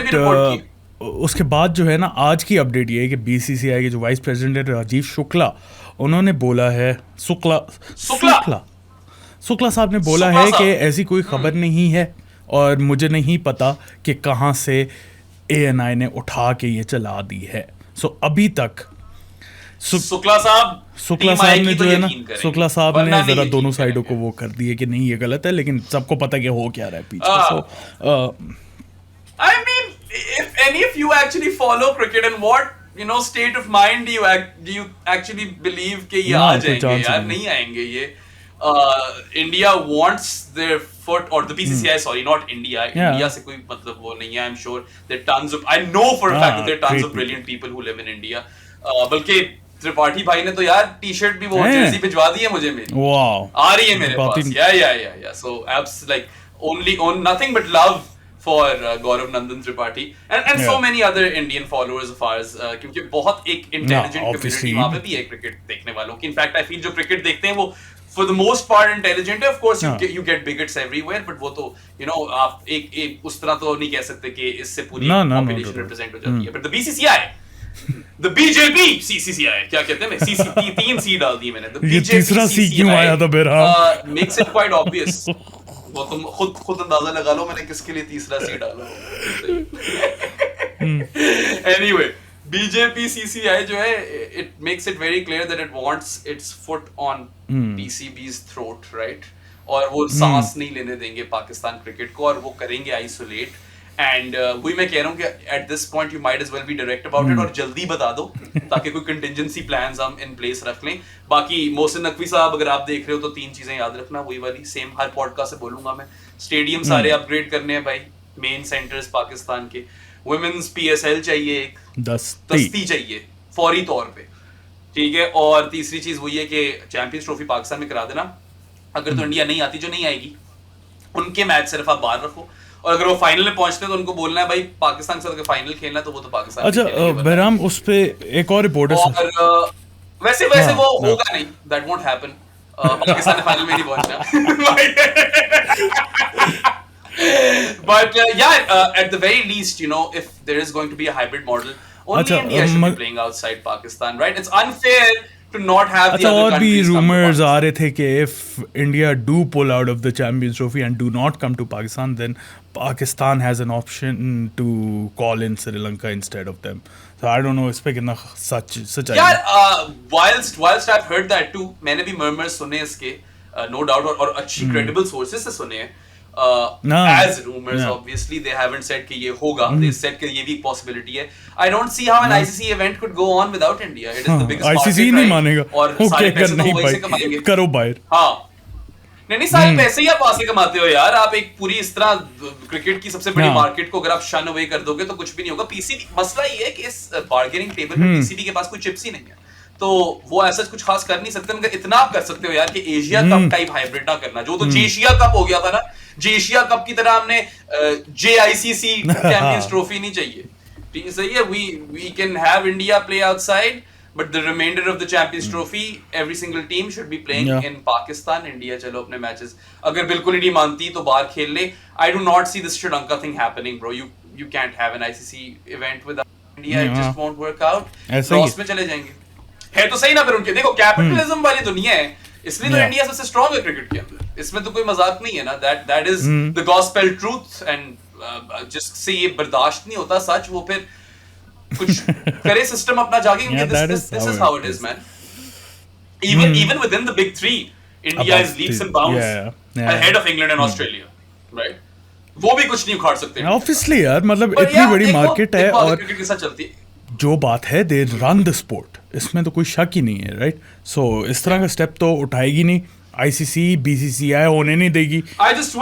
रिपोर्ट की। उसके बाद जो है ना, आज की अपडेट ये है कि बीसीसीआई के जो वाइस प्रेसिडेंट है राजीव शुक्ला, उन्होंने बोला है, शुक्ला साहब ने बोला है कि ऐसी कोई खबर नहीं है और मुझे नहीं पता कि कहाँ से एएनआई ने उठा के ये चला दी है। सो अभी तक शुक्ला साहब ने जो है ना, शुक्ला साहब ने जरा दोनों साइडों को वो कर दिए कि नहीं ये गलत है, लेकिन सबको पता कि हो क्या रहा है पीछे। सो I mean, if any of you actually follow cricket, and what, you know, state of mind do you actually believe कि ये आ जाएंगे? यार नहीं आएंगे ये। India wants their foot, or the BCCI, sorry, not India. India से कोई मतलब वो नहीं है। I'm sure there are tons of, I know for a fact that there are tons of brilliant people who live in India. बल्कि त्रिपाठी भाई ने तो यार टी-शर्ट भी वो जर्सी भिजवा दी है मुझे मेरी। आ रही है मेरे पास। या so abs like only on nothing but love for Gaurav Nandan Tripathi and so many other Indian followers of ours, क्योंकि बहुत एक intelligent community वहाँ पे भी है क्रिकेट देखने वालों की। इनफैक्ट आई फील जो क्रिकेट देखते हैं वो for the most part intelligent है। Of course you get bigots everywhere, but वो तो you know आप एक उस तरह तो नहीं कह सकते कि इससे पूरी population represent हो जाती है। But the BCCI, the BJP CCCI, क्या कहते हैं, CCP, 3 C डाल दिए मैंने। The BJP तीसरा C क्यों आया था बेरहम? Makes it quite obvious. वो तुम खुद अंदाजा लगा लो मैंने किसके लिए तीसरा C डाला। Anyway, BJP CCI जो है, it makes it very clear that it wants its foot on PCB's throat, right? और वो सांस नहीं लेने देंगे पाकिस्तान क्रिकेट को, और वो करेंगे आइसोलेट। एंड वही मैं कह रहा हूँ कि at this point you might as well be direct about it, और जल्दी बता दो ताकि कोई कंटिजेंसी प्लान्स हम इन प्लेस रख लें। बाकी मोहसिन नकवी साहब अगर आप देख रहे हो तो 3 चीजें याद रखना, वही वाली सेम हर पॉडकास्ट से बोलूंगा मैं। स्टेडियम सारे अपग्रेड करने हैं भाई, मेन सेंटर्स पाकिस्तान के। वुमेन्स PSL चाहिए, एक दस्ती चाहिए फौरी तौर पे, ठीक है। और तीसरी चीज वही है कि चैंपियंस ट्रॉफी पाकिस्तान में करा देना। अगर तो इंडिया नहीं आती, जो नहीं आएगी, उनके मैच सिर्फ आप बाहर रखो, और अगर वो फाइनल में पहुंचते हैं तो उनको बोलना है भाई पाकिस्तान से अगर फाइनल खेलना है तो वो तो पाकिस्तान। अच्छा बहराम, उस पे एक और रिपोर्ट है, और वैसे वो होगा नहीं, that won't happen. Pakistan final में नहीं पहुंचना। But at the very least, if there is going to be a hybrid model, only India should be playing outside Pakistan, right? It's unfair to not have the other और भी countries come to rumors uh Pakistan. रहे थे कि if India do pull out of the Champions Trophy and do not come to Pakistan, then Pakistan has an option to call in Sri Lanka instead of them. So I don't know इस पे कितना सच है. यार whilst I've heard that too, मैंने भी murmurs सुने इसके, no doubt, और अच्छी credible sources से सुने हैं. As rumors, obviously they haven't said कि ये होगा. They said कि ये भी एक possibility है. I don't see how an ICC event could go on without India. It is the biggest market, ICC नहीं मानेगा. और सारे पैसे तो वहीं से कमाएंगे. करो बाहर. हाँ. नहीं सारे पैसे ही आप वहां से कमाते हो यार. आप एक पूरी इस तरह क्रिकेट की सबसे बड़ी मार्केट को अगर आप शन अवे कर दोगे तो कुछ भी नहीं होगा. पीसीबी मसला ये है कि इस बार्गेनिंग टेबल पे पीसीबी के पास कोई चिप्स ही नहीं है, तो वो ऐसा कुछ खास कर नहीं सकते. मगर इतना आप कर सकते हो यार कि एशिया कप टाइप हाइब्रिड ना करना. जो तो जेशिया कप हो गया था ना, जेशिया कप की तरह हमने JICC चैंपियंस ट्रॉफी नहीं चाहिए. ठीक है, सही है. We can have India play outside, but the remainder of the Champions Trophy, every single team should be playing in Pakistan. India चलो अपने matches अगर बिल्कुल ही नहीं मानती तो बाहर खेल ले. I do not see this Sri Lanka thing happening, bro. You can't have an ICC event without India. It just won't work out. Loss में चले जाएंगे. है तो सही ना फिर उनके. देखो कैपिटलिज्म वाली दुनिया है, इसलिए तो इंडिया सबसे स्ट्रॉन्ग है क्रिकेट के अंदर. इसमें तो कोई मजाक नहीं है ना. That is the gospel truth, and जिससे ये बर्दाश्त नहीं होता सच, वो फिर कुछ करे सिस्टम अपना जाके. This is how it is, man. Even within the big three, India is leaps and bounds ahead of England and Australia, right? वो भी कुछ नहीं उखाड़ सकते. Obviously यार, मतलब इतनी बड़ी मार्केट है और क्रिकेट के साथ चलती है. जो बात है, they run the sport, इसमें तो कोई शक ही नहीं है, राइट? सो इस तरह का स्टेप तो उठाएगी नहीं ICC, BCCI होने नहीं देगी. I just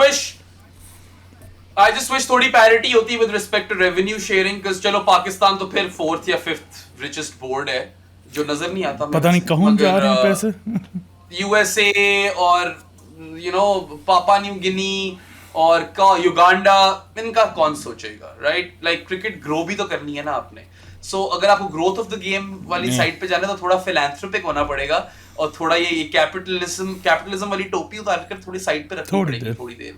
wish थोड़ी parity होती with respect to revenue sharing, because चलो पाकिस्तान तो फिर 4th या 5th richest board है, जो नजर नहीं आता. पता नहीं कहाँ जा रहे हैं पैसे. USA और पापा न्यू गिनी और युगांडा, इनका कौन सोचेगा, राइट? लाइक क्रिकेट ग्रो भी तो करनी है ना आपने. सो अगर आपको ग्रोथ ऑफ द गेम वाली साइड पे जाना है तो थोड़ा फिलैंथ्रोपिक होना पड़ेगा, और थोड़ा ये कैपिटलिज्म वाली टोपी उतार कर थोड़ी साइड पे रखनी पड़ेगी थोड़ी देर.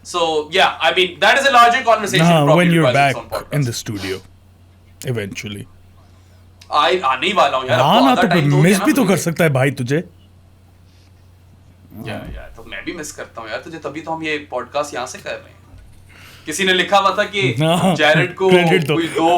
So yeah, I mean that is a larger conversation. When you're back in the studio, eventually. आने ही वाला हूँ यार. ना तो मिस भी तो कर सकता है भाई तुझे. यार तो मैं भी मिस करता हूँ यार तुझे, तभी तो हम ये पॉडकास्ट यहाँ से कर रहे हैं. किसी ने लिखा हुआ था कि जैरेड को कोई दो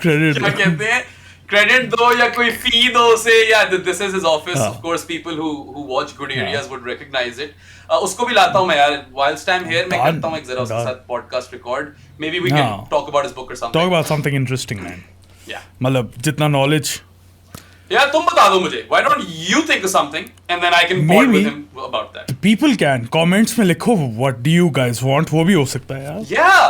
क्या कहते हैं, क्रेडिट दो या कोई फी दो उसे, या this is his office. Of course people who watch good areas would recognise it. उसको भी लाता हूं मैं यार. whilst I'm here मैं करता हूं एक जरा उसके साथ podcast record. maybe we can talk about his book or something. Talk about something interesting, man. Yeah, मतलब जितना knowledge. यार तुम बता दो मुझे. why don't you think of something and then I can bond with him about that. People can comments में लिखो what do you guys want, वो भी हो सकता है यार. Yeah,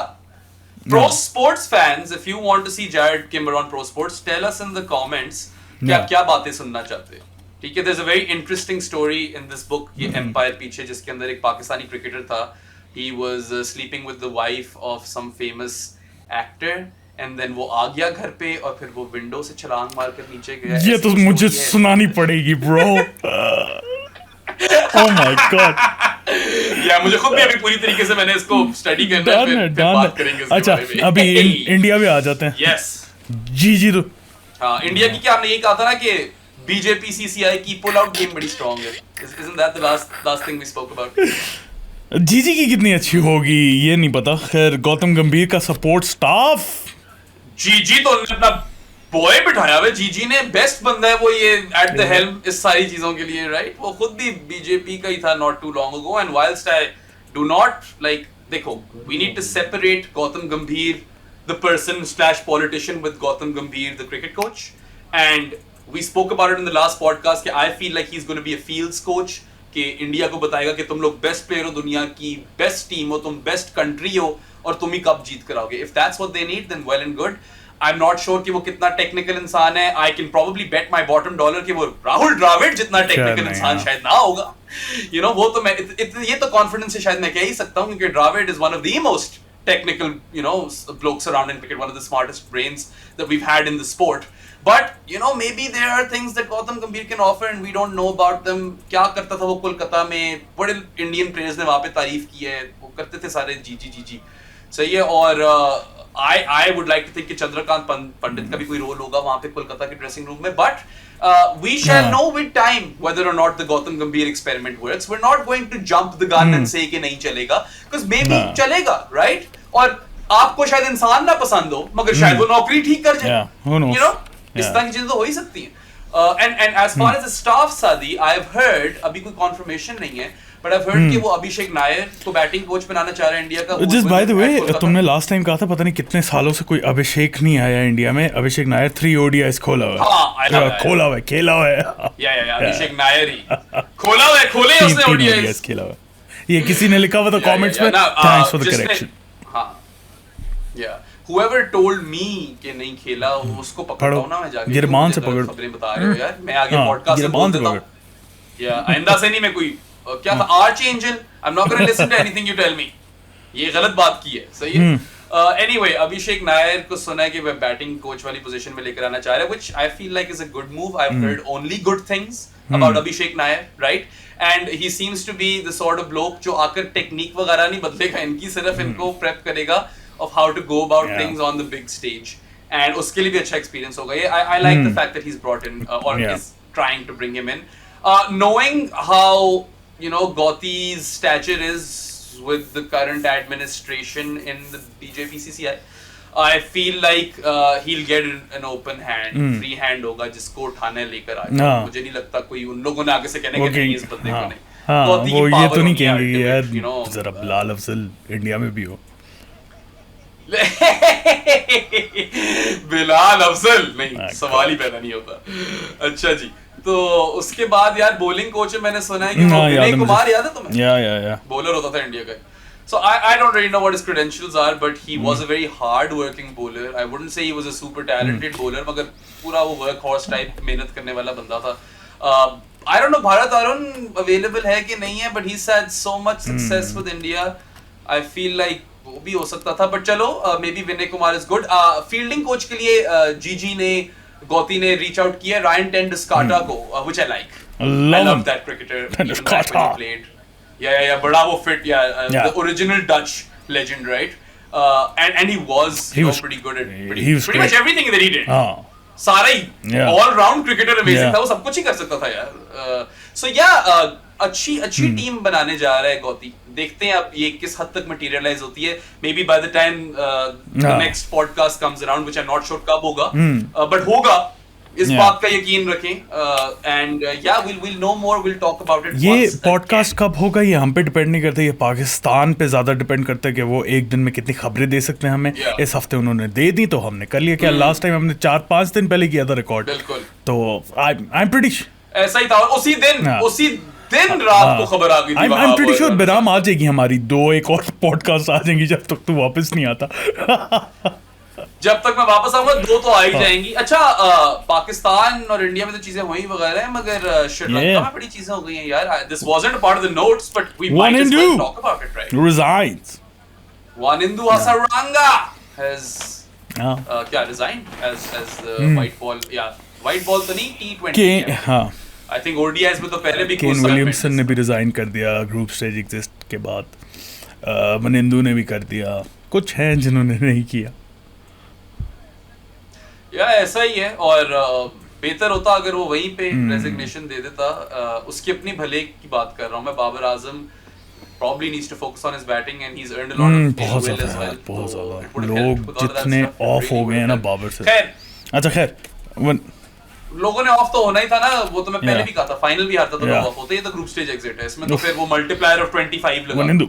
pro sports fans, if you want to see Jared Kimber on Pro Sports, tell us in the comments कि आप क्या बातें सुनना चाहते हैं. ठीक है. there's a very interesting story in this book, ये Empire पीछे, जिसके अंदर एक पाकिस्तानी क्रिकेटर था. he was sleeping with the wife of some famous actor, and then वो आ गया घर पे और फिर वो विंडो से छलांग मार कर नीचे गया. ये तो मुझे सुनानी पड़ेगी ब्रो. oh my god. या मुझे खुद भी अभी पूरी तरीके से मैंने इसको स्टडी करना है. फिर बात करेंगे इसके अच्छा बारे में. अभी इंडिया भी आ जाते हैं. यस जी तो हाँ, इंडिया की क्या हमने ये कहा था ना कि BJP CCI की पुल आउट गेम बड़ी स्ट्रांग है. Isn't that the last thing we spoke about? जीजी की कितनी अच्छी होगी ये नहीं पता. खैर गौतम गंभीर का सपोर्ट स्टाफ. जीजी तो अपना बॉय बिठाया हुआ. जीजी ने बेस्ट बंदा है वो ये एट द हेल्म इस सारी चीजों के लिए, राइट? वो खुद भी बीजेपी का ही था not too long ago. And whilst I do not like, देखो, we need to separate Gautam Gambhir the person / politician with Gautam Gambhir the cricket coach. And we spoke about it in the last podcast कि I feel like he's going to be a fields coach, कि India को बताएगा कि तुम लोग best player हो, दुनिया की बेस्ट टीम हो, तुम बेस्ट कंट्री हो और तुम ही कप जीत कर आओगे. If that's what they need, then well and good. I'm not sure कि वो कितना टेक्निकल इंसान है. I can probably bet my bottom dollar कि वो राहुल द्रविड़ जितना टेक्निकल इंसान शायद ना होगा. वो तो मैं ये तो कॉन्फिडेंस से शायद मैं कह ही सकता हूँ, क्योंकि Dravid is one of the most technical blokes around in cricket, one of the smartest brains that we've had in the sport. But maybe there are things that Gautam Gambhir can offer and we don't know about them. क्या करता था वो कोलकाता में, बड़े Indian players ने वहाँ पे तारीफ की है, वो करते थे सारे जी. सही है. और I would like to think कि चंद्रकांत पंडित का भी कोई रोल होगा वहां पे कोलकाता के ड्रेसिंग रूम में. But we shall know with time whether or not the Gautam Gambhir experiment works. We're not going to jump the gun and say कि नहीं चलेगा, because maybe चलेगा, right? और आपको शायद इंसान ना पसंद हो, मगर शायद वो नौकरी ठीक कर जाए. You know, इस तरह की चीजें तो हो ही सकती हैं. And as far as the staff, Sadi, I've heard, अभी कोई confirmation नहीं है, but I've heard कि वो अभिषेक नायर को बैटिंग कोच बनाना चाह रहे हैं इंडिया का. Just by the way, तुमने लास्ट टाइम कहा था पता नहीं कितने सालों से कोई अभिषेक नहीं आया इंडिया में. अभिषेक नायर 3 ODIs खोला हुआ है. खोला हुआ है, खेला हुआ है. या अभिषेक नायर ही खोला हुआ है, खोले उसने ODIs खेला हुआ है. ये किसी ने लिखा हुआ था कमेंट्स में. Thanks for the correction. हां या whoever told me कि नहीं खेला उसको पकड़ता हूं ना मैं जाके. गिरमान से पकड़. खबरें बता रहे हो यार, मैं आगे पॉडकास्ट में बोल देता हूं. या आइंदा से नहीं मैं कोई क्या था archangel. I am not gonna listen to anything you tell me. ये गलत बात की है. सही है. एनीवे अभिषेक नायर को सुना है कि वह बैटिंग कोच वाली पोजीशन में लेकर आना चाह रहे हैं, which I feel like is a good move. I have heard only good things about Abhishek Nayar, right? And he seems to be the sort of bloke जो आकर टेक्निक वगैरह नहीं बदलेगा इनकी, सिर्फ इनको प्रेप करेगा of how to go about things on the big stage, and उसके लिए भी अच्छा experience होगा ये. I like the fact that he's brought in or is trying to bring him in, knowing how you know Gauti's stature is with the current administration in the BJP CCI. I feel like he'll get an open hand, free hand होगा जिसको उठाने लेकर आए. मुझे नहीं लगता कोई उन लोगों ने आगे से कहने के नहीं इस बंदे को नहीं. वो ये तो नहीं कहेंगे यार जरा बिलाल अफजल इंडिया में भी हो. बिलाल अफजल नहीं, सवाल ही पैदा नहीं होता. अच्छा जी, तो उसके बाद यार बॉलिंग कोच मैंने सुना है कि विनय कुमार, याद है तुम्हें? या बॉलर होता था इंडिया का. So I don't really know what his credentials are, but he was a very hard-working bowler. I wouldn't say he was a super talented bowler, मगर पूरा वो workhorse type मेहनत करने वाला बंदा था. I don't know Bharat Arun available है कि नहीं है, but he's had so much success with India. I feel like वो भी हो सकता था, but चलो may be Vinay Kumar is good. Fielding coach के लिए जीजी ने गौती ने रीच आउट किया रायन टेंडुस्काटा को, which I like. I love that cricketer. टेंडुस्काटा played. Yeah, बड़ा वो fit, the original Dutch legend, right? And he was pretty good at pretty much everything that he did. सारा ही all round cricketer amazing था, वो सब कुछ ही कर सकता था यार. So अच्छी टीम बनाने जा रहा है गौती. देखते हैं अब ये किस हद तक मटेरियलाइज होती है. May be by the time the next podcast comes around, which I am not sure कब होगा, बट होगा, इस बात का यकीन रखें. And yeah will know more, will talk about it. ये पॉडकास्ट कब होगा ये हम पे डिपेंड नहीं करता, ये पाकिस्तान पे ज्यादा डिपेंड करता है कि वो एक दिन में कितनी खबरें दे सकते हैं हमें. इस हफ्ते उन्होंने दे दी तो हमने कर लिया. क्या लास्ट टाइम हमने 4-5 दिन पहले किया था रिकॉर्ड. बिल्कुल. तो आई एम प्रीटी ऐसा ही था. उसी दिन रात को खबर आ गई थी. आई एम प्रीटी श्योर बिराम आ जाएगी हमारी 2 एक और पॉडकास्ट आ जाएंगी जब तक तू वापस नहीं आता. जब तक मैं वापस आऊंगा 2 तो आ ही जाएंगी. अच्छा, पाकिस्तान और इंडिया में तो चीजें हुई वगैरह है, मगर श्रीलंका में बड़ी चीजें हो गई हैं यार. This wasn't a part of the notes, but we might as well talk about it, right? Resigns. Wanindu Hasaranga has क्या resigned as the white ball तो नहीं, T20. हाँ. I think ODIs में तो पहले भी केन विलियमसन ने भी रिजाइन कर दिया ग्रुप स्टेज एग्जिस्ट के बाद. वनिंदू ने भी कर दिया. कुछ हैं जिन्होंने नहीं किया. या ऐसा ही है. और बेहतर होता अगर वो वहीं पे रेजिग्नेशन दे देता. उसकी अपनी भले की बात कर रहा हूँ मैं. Babar Azam probably needs to focus on his batting and he's earned a lot of बहुत ज़्यादा लोग जितने ऑफ हो गए हैं ना बाबर से. अच्छा खैर, लोगों ने ऑफ तो होना ही था ना. वो तो मैं पहले भी कहा था, फाइनल भी हारता तो लोग ऑफ होते. ये तो ग्रुप स्टेज एग्जिट है, इसमें तो फिर वो मल्टीप्लायर ऑफ 25 लगा. वनिंदू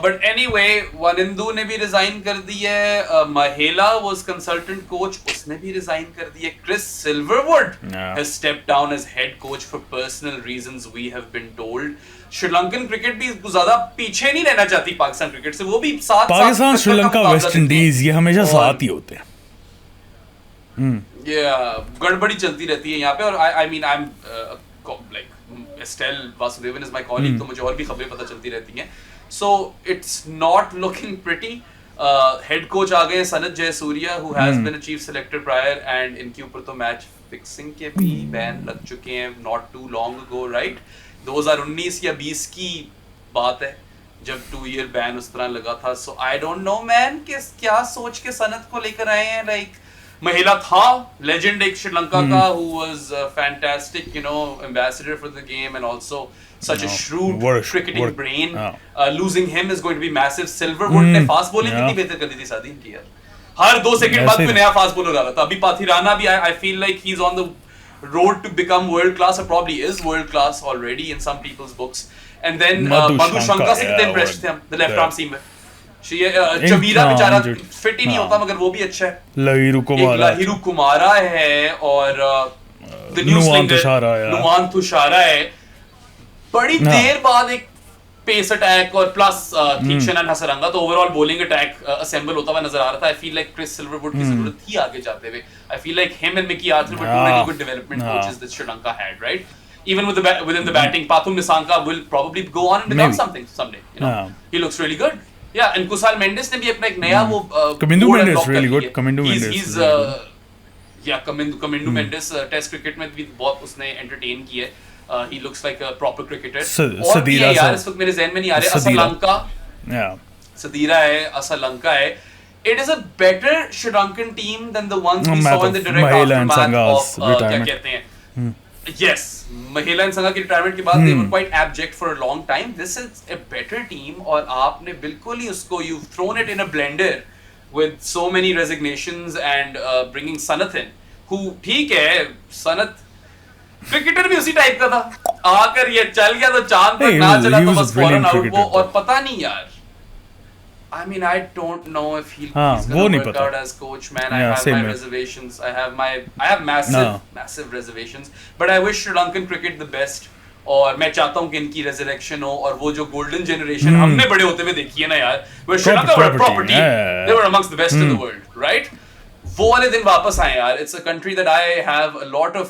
बट एनीवे वनिंदू ने भी रिजाइन कर दी है. महिला वाज कंसल्टेंट कोच, उसने भी रिजाइन कर दी है. Chris Silverwood has stepped down as head coach for personal reasons, we have been told. Sri Lankan cricket भी ज्यादा पीछे नहीं रहना चाहती पाकिस्तान क्रिकेट से. वो भी साथ पाकिस्तान, श्रीलंका, वेस्ट इंडीज ये हमेशा साथ ही होते हैं. गड़बड़ी चलती रहती है यहाँ पे. और I mean I am like Estelle Vasudevan is my colleague, तो मुझे और भी खबरें पता चलती रहती हैं. So it's not looking pretty. Head coach आ गए Sanath Jayasuriya, who has been a chief selector prior, and इनके ऊपर तो मैच फिक्सिंग के भी बैन लग चुके हैं not too long ago, right? 2019 या 20 की बात है जब 2 year बैन उस तरह लगा था. So I don't know man कि क्या सोच के सनत को लेकर आए हैं. Like महिला था legend एक श्रीलंका का who was a fantastic ambassador for the game and also such a shrewd cricketing brain. Losing him is going to be massive. Silverwood ने fast bowling कितनी बेहतर कर दी थी शादी इनकी यार. हर 2 सेकंड बाद कोई नया फास्ट बॉलर आ रहा था. अभी पाथिराना भी I feel like he's on the road to become world class or probably is world class already in some people's books. And then Madhu Shankar से कितने impressed थे हम the left arm seam में. चमीरा बेचारा फिट ही नहीं होता मगर वो भी अच्छा है. लहिरू कुमारा है और the new slinger Numan Thushara है. बड़ी देर बाद एक पेस अटैक और प्लस थीक्शन हसरंगा तो ओवरऑल बॉलिंग अटैक असेंबल होता हुआ नजर आ रहा था. I feel like Chris Silverwood की जरूरत थी आगे जाते हुए. I feel like him and Mickey Arthur were two very good development coaches that Sri Lanka had, right? Even within the batting, Pathum Nissanka will probably go on and become something someday. He looks really good. Yeah, and Kusal Mendes ने भी अपना एक नया वो Kamindu Mendes really good. Kamindu Mendes. He's Kamindu Mendes test cricket में भी बहुत उसने एंटरटेन किया है. He looks like a proper cricketer. और भी है यार इस वक्त मेरे ज़हन में नहीं आ रहे. असलंका, सदीरा है, असलंका है. It is a better Sri Lankan team than the ones we saw in the direct aftermath of क्या कहते हैं. Yes, Mahela and Sangha की retirement के बाद they were quite abject for a long time. This is a better team और आपने बिल्कुल ही उसको you've thrown it in a blender with so many resignations and bringing Sanath in, who ठीक है Sanat cricketer भी उसी टाइप का था. आकर ये चल गया तो चांद तक ना चला तो बस फौरन आउट वो. और पता नहीं यार, I mean I don't know if he's gonna work out as coach, man. I have my reservations. I have massive reservations. But I wish Sri Lankan cricket the best. और मैं चाहता हूँ कि इनकी resurrection हो और वो जो golden generation हमने बड़े होते हुए देखी है ना यार, where Sri Lanka were a proper team. They were amongst the best in the world, right? वो वाले दिन वापस आए यार. It's a country that I have a lot of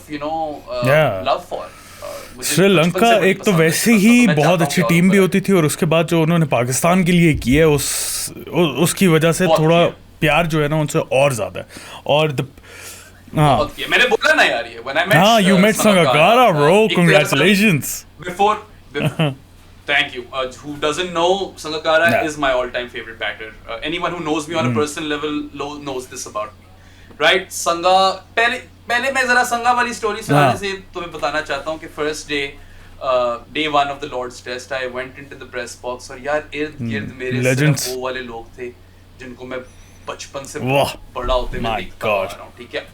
love for. Sri Lanka एक तो वैसे ही बहुत अच्छी टीम भी होती थी और उसके बाद जो उन्होंने पाकिस्तान के लिए किया है उसकी वजह से थोड़ा प्यार जो है ना उनसे और ज्यादा है. और मैंने बोला ना यार ये when I met you met Sangakkara bro, congratulations. Before thank you. Who doesn't know, Sangakkara is my all-time favorite batter. Anyone who knows me on a personal level knows this about me. Right? Sangha पहले मैं जरा संगा वाली story सुनाने से तुम्हें बताना चाहता हूँ कि first day 1 of the Lord's test I went into the press box और यार इर्द-गिर्द मेरे सिर्फ वो वाले लोग थे जिनको मैं बचपन से बड़ा होते मैं देखता आ रहा हूँ. ठीक है,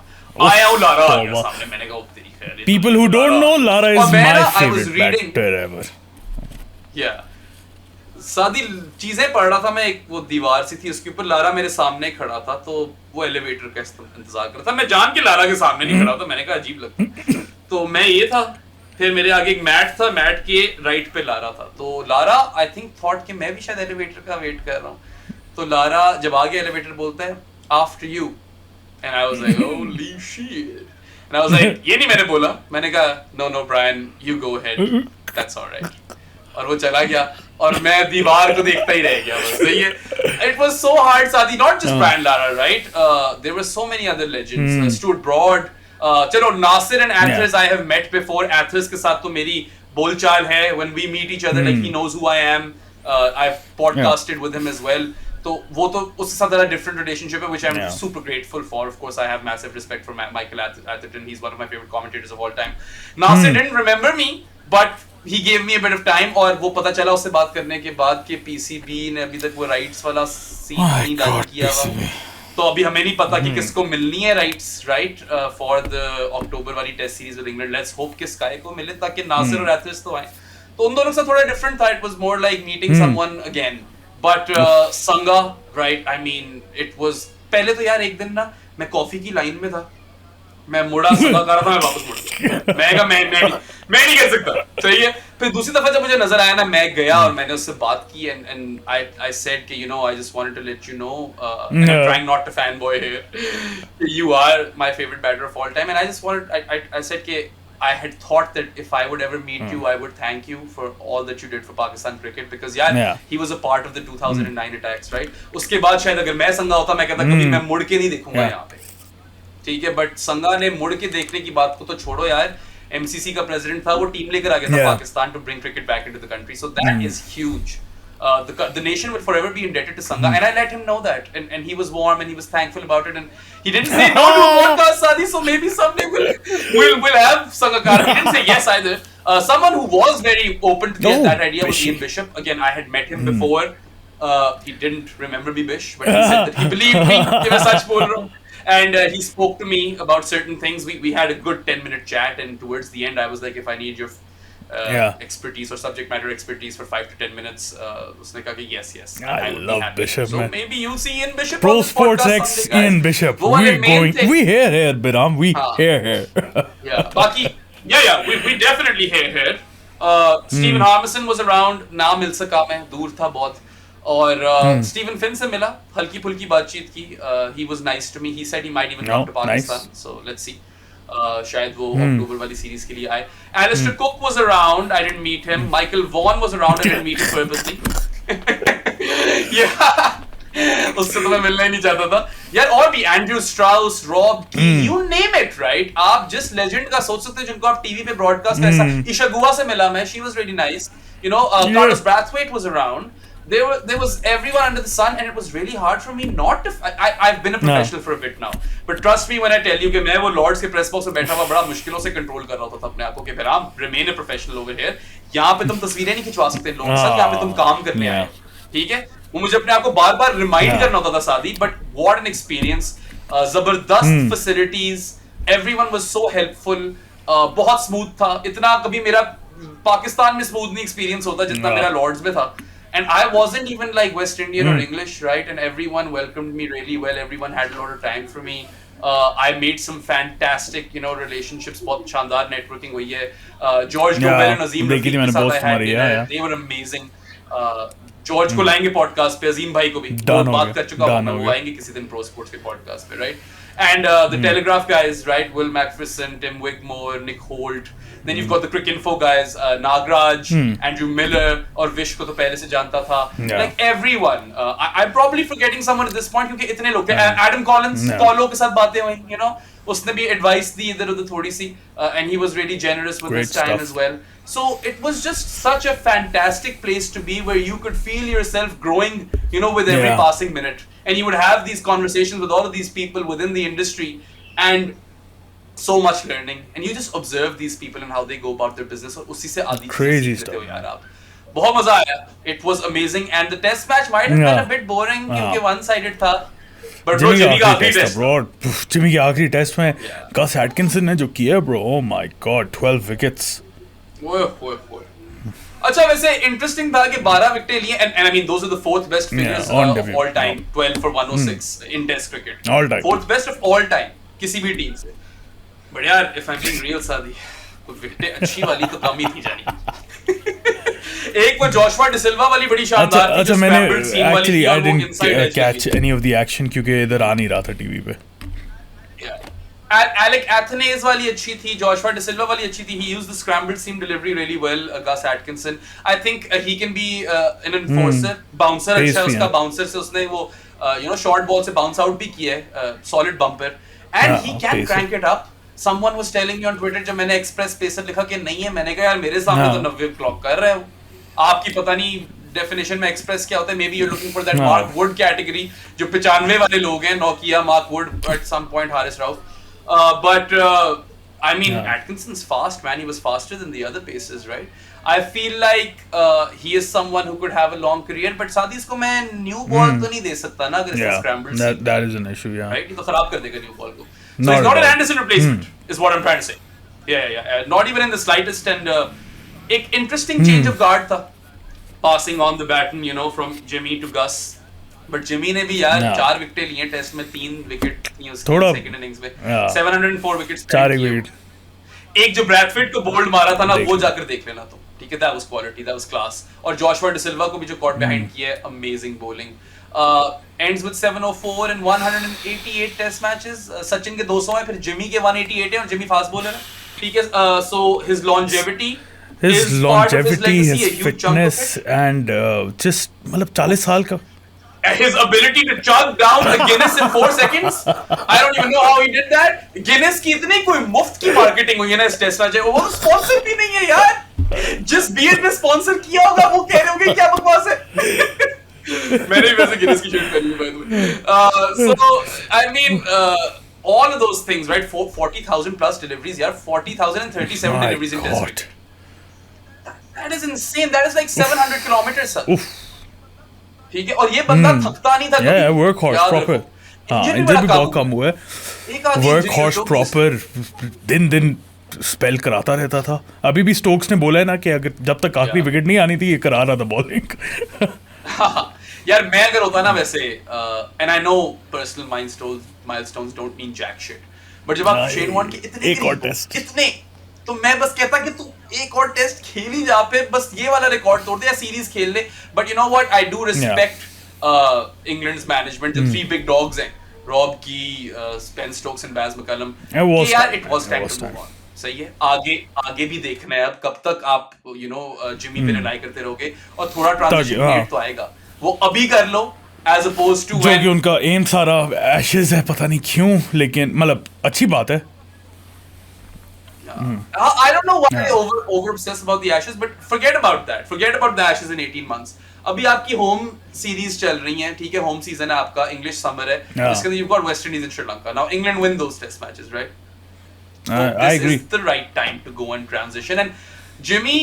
आया हूँ लारा आ गया सामने. मैंने कहा तेरी खैर. People who don't know, Lara is my favorite batter ever. Yeah. सादी चीजें पढ़ रहा था मैं. एक वो दीवार सी थी उसके ऊपर लारा मेरे सामने खड़ा था तो वो एलिवेटर का इंतजार कर रहा था. मैं जान के लारा के सामने नहीं खड़ा था. मैंने कहा अजीब लगता. तो मैं ये था. फिर मेरे आगे एक मैट था. मैट के राइट पे लारा था. तो लारा आई थिंक थॉट कि मैं भी शायद एलिवेटर का वेट कर रहा हूँ. तो लारा जब आगे एलिवेटर बोलता है after you and I was like holy shit. And I was like ये नहीं मैंने बोला. मैंने कहा no Brian you go ahead that's alright. और वो चला गया और मैं दीवार को देखता ही रह गया बस. सही है. It was so hard, Sadi. Not just Brian Lara, right? There were so many other legends. Stuart Broad. चलो Nasir and Athers I have met before. Athers के साथ तो मेरी बोलचाल है. When we meet each other, like he knows who I am. I've podcasted with him as well. तो वो तो उसके साथ a different relationship है, which I'm super grateful for. Of course, I have massive respect for Michael Atherton. He's one of my favorite commentators of all time. Nasir didn't remember me, but he gave me a bit of time. और वो पता चला उससे बात करने के बाद कि PCB ने अभी तक वो राइट्स वाला सीन नहीं डाल किया हुआ. तो अभी हमें नहीं पता कि किसको मिलनी है rights, right, for the October वाली test series with England. Let's hope कि स्काई को मिले ताकि नासिर और एथर्स तो आए. तो उन दोनों से थोड़ा डिफरेंट था. It was more like meeting someone again. But Sanga, right, I mean it was. पहले तो यार एक दिन ना मैं कॉफी की लाइन में था. मैं मुड़ा संगा कर रहा था. मैं वापस मुड़ा. मैं कहा मैं नहीं कर सकता. सही है. फिर दूसरी दफा जब मुझे नजर आया ना मैं गया और मैंने उससे बात की एंड आई सेड कि I just wanted to let you know and I'm trying not to fanboy here, you are my favorite batter of all time. And I just wanted I said कि I had thought that if I would ever meet you, I would thank you for all that you did for Pakistan cricket because he was a part of the 2009 attacks, right? उसके बाद शायद अगर मैं संगा होता मैं कहता कभी मैं मुड़ के नहीं देखूंगा यहाँ पे. ठीक है. बट संगा ने मुड़ के देखने की बात को तो छोड़ो यार. MCC का प्रेसिडेंट था. वो टीम लेकर आ गया था Pakistan to bring cricket back into the country. So that is huge. the nation will forever be indebted to Sangha, and I let him know that, and he was warm and he was thankful about it, and he didn't say no to a podcast, Sadi. So maybe someday we'll have Sangakar. He didn't say yes either. Someone who was very open to that idea was Ian Bishop. Again, I had met him before. He didn't remember me, Bish, but he said that he believed me. कि मैं सच बोल रहा हूँ. And he spoke to me about certain things. We had a good 10-minute chat, and towards the end, I was like, if I need your expertise or subject matter expertise for 5 to 10 minutes, उसने कहा कि yes. I love Bishop, so man. maybe you'll see Ian Bishop. Pro Sports X Ian Bishop. We here, Biram. We here. Yeah, बाकी we definitely here. Stephen Harmison was around. ना मिल सका मैं, दूर था बहुत. और स्टीवन फिन से मिला, हल्की फुल्की बातचीत की. He was nice to me. He said he might even come to Pakistan. So let's see. शायद वो अक्टूबर वाली सीरीज के लिए आए. Alistair Cook was around. I didn't meet him. Michael Vaughan was around. I didn't meet him purposely. Yeah. उससे तो मैं मिलना ही नहीं चाहता था यार. और भी एंड्रू स्ट्राउस, रॉब की, you name it, right? आप जिस लेजेंड का सोच सकते हो जिनको आप टीवी पे ब्रॉडकास्ट ऐसा. ईशा गुआ से मिला मैं. She was really nice. You know, Carlos Brathwaite was around. There was everyone under the sun, and it was really hard for me not to. I've been a professional for a bit now, but trust me when I tell you कि मैं वो Lords के press box में बैठा हुआ बड़ा मुश्किलों से कंट्रोल कर रहा था अपने आप को कि Biram, remain a professional over here. यहाँ पे तुम तस्वीरें नहीं खिंचवा सकते लोगों के साथ. यहाँ पे तुम काम करने आए, ठीक है? वो मुझे अपने आप को बार-बार रिमाइंड करना होता था सादी. But what an experience! जबरदस्त facilities. Everyone was so helpful. बहुत smooth था. इतना कभी मेरा पाकिस्तान में smooth नहीं experience होता जितना मेरा Lords में था. And I wasn't even like West Indian or English, right? And everyone welcomed me really well. Everyone had a lot of time for me. I made some fantastic, relationships. बहुत शानदार networking हुई है. George Gobel and Azim Rafiq के साथ I had dinner. They were amazing. George को लाएंगे podcast पे, अजीम भाई को भी. बहुत बात कर चुका हूँ मैं. वो आएंगे किसी दिन Pro Sports के podcast पे, right? And the Telegraph guys, right? Will Macpherson, Tim Wigmore, Nick Holt. Then you've got the Crick Info guys, Nagraj, Andrew Miller, और विश को तो पहले से जानता था. Like everyone. I'm probably forgetting someone at this point क्योंकि इतने लोग थे. Adam Collins, Paulo के साथ बातें हुई, उसने भी advice दी इधर उधर थोड़ी सी, and he was really generous with his time as well. So it was just such a fantastic place to be where you could feel yourself growing, with every passing minute. And you would have these conversations with all of these people within the industry, and so much learning. And you just observe these people and how they go about their business. और उसी से आदि crazy stuff. यार आप. बहुत मजा आया. It was amazing, and the test match might have been a bit boring क्योंकि one-sided था. But bro, Jimmy का आखिरी टेस्ट, bro. Jimmy के आखिरी टेस्ट में Gus Atkinson ने जो किया, bro. Oh my God, 12 wickets. ओए. अच्छा वैसे इंटरेस्टिंग था कि 12 विकेट लिए, and I mean those are the fourth best figures of all time. 12 for 106 in Test cricket. All time. Fourth best of all time किसी भी टीम से. But यार, if I'm being real, सादी, कुछ विकेटें अच्छी वाली तो कम ही थी जानी. एक वो जोशुआ डिसिल्वा वाली बड़ी शानदार थी. अच्छा मैंने actually I didn't catch any of the action क्योंकि इधर आ नहीं रहा था टीवी पे. Alec Athanaze वाली अच्छी थी. जोशुआ डिसिल्वा वाली अच्छी थी. He used the scrambled seam delivery really well. Gus Atkinson, I think he can be an enforcer. Bouncer अच्छा है उसका. Bouncer से उसने वो short ball से bounce out भी किया है. Solid bumper. And he can crank it up. Someone was telling me on Twitter जब मैंने एक्सप्रेस पेसर लिखा कि नहीं है, मैंने कहा यार मेरे सामने तो 90 क्लॉक कर रहे हो. आपकी पता नहीं डेफिनेशन में एक्सप्रेस क्या होता है. Maybe you are looking for that Mark Wood category जो 95 वाले लोग हैं. Nokia, Mark Wood, at some point Haris Rauf. But I mean, Atkinson's fast, man. He was faster than the other paces, right? I feel like he is someone who could have a long career, but साथ ही इसको मैं new ball तो नहीं दे सकता ना अगर इसका scramble से. That is an issue, yeah. Right? ये तो खराब कर देगा new ball को. So it's not an Anderson replacement, is what I'm trying to say. Yeah. Not even in the slightest. And एक interesting change of guard था, passing on the baton, from Jimmy to Gus. But Jimmy ने भी यार 4 wicket लिए test में. 3 wicket लिए उसकी second innings में. 704 विकेट्स. 4 विकेट. एक जो ब्रैथवेट को बोल्ड मारा था ना, वो जाकर देख लेना तुम, ठीक है? That was quality, that was class. और जोशुआ डिसिल्वा को भी जो कॉट बिहाइंड किया है, amazing bowling. Ends with 704 in 188 test matches. Sachin के 200 हैं, फिर जिमी के 188 हैं, और जिमी फास्ट बॉलर है, ठीक है? So his longevity, his fitness, and just मतलब 40 साल का. His ability to chug down a Guinness in 4 seconds. I don't even know how he did that. Guinness की इतनी कोई मुफ्त की मार्केटिंग हुई है ना इस टेस्ट मैच में. वो स्पॉन्सर भी नहीं है यार. जिस बीएड ने स्पॉन्सर किया होगा वो कह रहे होंगे क्या बकवास है। मैंने भी वैसे गिनेस की शूट करी by the way. So I mean all of those things, right? 40,000 plus deliveries, यार 40,037 My deliveries in test God. cricket. That is insane. That is like 700 kilometers, sir. ठीक है, और ये बंदा थकता नहीं था कभी। Yeah, workhorse याद proper. रखो। हाँ, Injury इंजरी बड़ा भी कम बहुत कम हुआ है। एक आधी injury वर्कहॉर्स है तो प्रॉपर दिन स्पेल कराता रहता था। अभी भी स्टोक्स ने बोला है ना कि अगर जब तक आखिरी विकेट नहीं आनी थी ये करा रहा था बॉलिंग। यार मैं अगर होता ना वैसे, and I know personal milestones don't mean jack shit, but जब आप शेन वॉर्न के इतने एक और टेस्ट इतने, तो मैं बस कहता कि तू एक और टेस्ट खेल ही जा पे, बस ये वाला रिकॉर्ड तोड़ दे या सीरीज खेल ले। But you know what, I do respect England's management, जो थ्री बिग डॉग्स हैं, Rob Key, Ben Stokes and Baz McCullum, कि यार it was time to move on. सही है, आगे भी देखना है। अब कब तक आप यू नो जिमी पे रिलाई करते रहोगे, और थोड़ा ट्रांजिशन पीरियड तो आएगा, वो अभी कर लो एज अपोज्ड टू जो कि उनका एम सारा एशेज है, पता नहीं क्यों, लेकिन मतलब अच्छी बात है। I don't know why they over obsess about the Ashes, but forget about that. Forget about the Ashes in 18 months. अभी आपकी होम सीरीज चल रही हैं, ठीक है, होम सीजन है आपका, इंग्लिश समर है, इसके अंदर you've got West Indies and Sri Lanka. Now England win those test matches, right? So I agree. This is the right time to go and transition. And Jimmy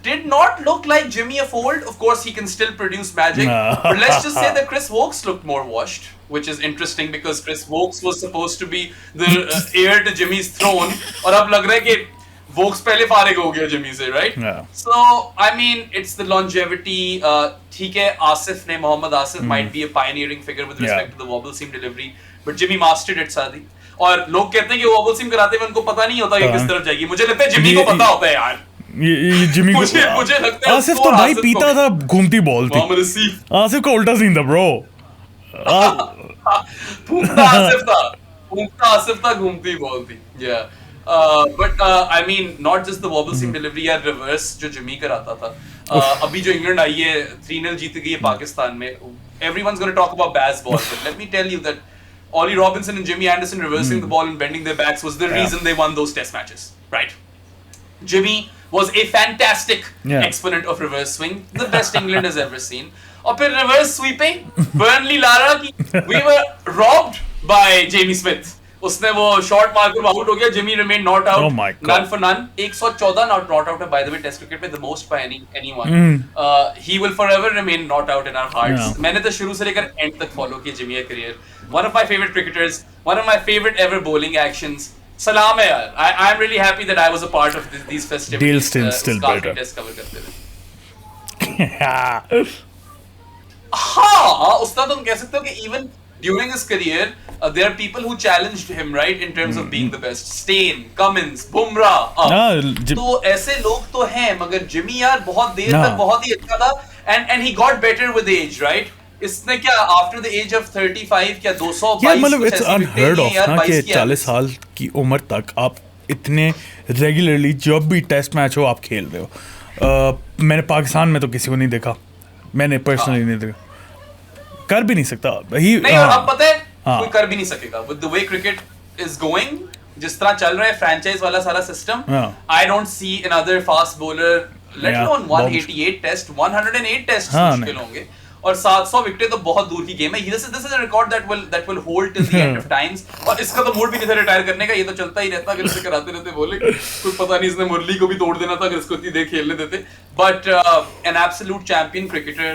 did not look like Jimmy of old. Of course, he can still produce magic, but let's just say that Chris Wokes looked more washed, which is interesting because Chris Wokes was supposed to be the heir to Jimmy's throne, और अब लग रहा है कि Wokes पहले फारिग हो गया Jimmy से, right? Yeah. So I mean, it's the longevity. ठीक है, आसिफ ने, Mohammad Asif might be a pioneering figure with respect to the wobble seam delivery, but Jimmy mastered it, सादी। और लोग कहते हैं कि वॉबल सीम कराते हुए उनको पता नहीं होता कि किस तरफ जाएगी। मुझे लगता है जिमी को पता होता है यार। ये जिमी को मुझे लगता है आसिफ तो भाई पीता था घूमती बॉल थी। आसिफ का उल्टा सीन था ब्रो। फूंकता आसिफ था घूमती बॉल थी। या but I mean not just the wobble seam delivery या रिवर्स जो जिमी कराता था। अभी जो इंग्लैंड आई है 3-0 जीत गई है पाकिस्तान में, everyone's going to talk about Baz ball, but let me tell you that Ollie Robinson and Jimmy Anderson reversing the ball and bending their backs was the reason they won those test matches, right? Jimmy was a fantastic exponent of reverse swing, the best England has ever seen. और फिर reverse sweeping, Burnley Lara की, we were robbed by Jamie Smith. उसने वो shot मारकर out हो गया, Jimmy remain not out, none for none, 114 not out है by the way test cricket में, the most by anyone. He will forever remain not out in our hearts. मैंने तो शुरू से लेकर एंड तक फॉलो किया जिमी का career, one of my favourite cricketers, one of my favourite ever bowling actions. सलाम है यार, I am really happy that I was a part of these festivities, still better test cover करते हुए। हाँ, उसका तुम कह सकते हो कि even during his career, there are people who challenged him, right, in terms of being the best. Steyn, Cummins, Bumrah. तो ऐसे लोग तो हैं, मगर जिमी यार बहुत देर तक बहुत ही अच्छा था, and he got better with age, right? इसने क्या after the age of 35 क्या 222 मतलब it's unheard of ना कि 40 साल की उम्र तक आप इतने रेगुलरली जब भी टेस्ट मैच हो आप खेल रहे हो। मैंने पाकिस्तान में तो किसी को नहीं देखा, मैंने पर्सनली नहीं देखा, कर भी नहीं सकता ही। नहीं, और अब पता है कोई कर भी नहीं सकेगा with the way cricket is going, जिस तरह चल रहा है फ्रैंचाइज वाला सारा system. I don't see another fast bowler, let alone 188 test, 108 test मुश्किल होंगे, और 700 विकेट तो बहुत दूर की गेम है। This is a record that will hold till the end of times, और इसका तो मूड भी नहीं था रिटायर करने का, ये तो चलता ही रहता, अगर इसे कराते रहते बोले कुछ पता नहीं, इसने मुरली को भी तोड़ देना था अगर इसको इतनी देर खेलने देते। But an absolute champion cricketer,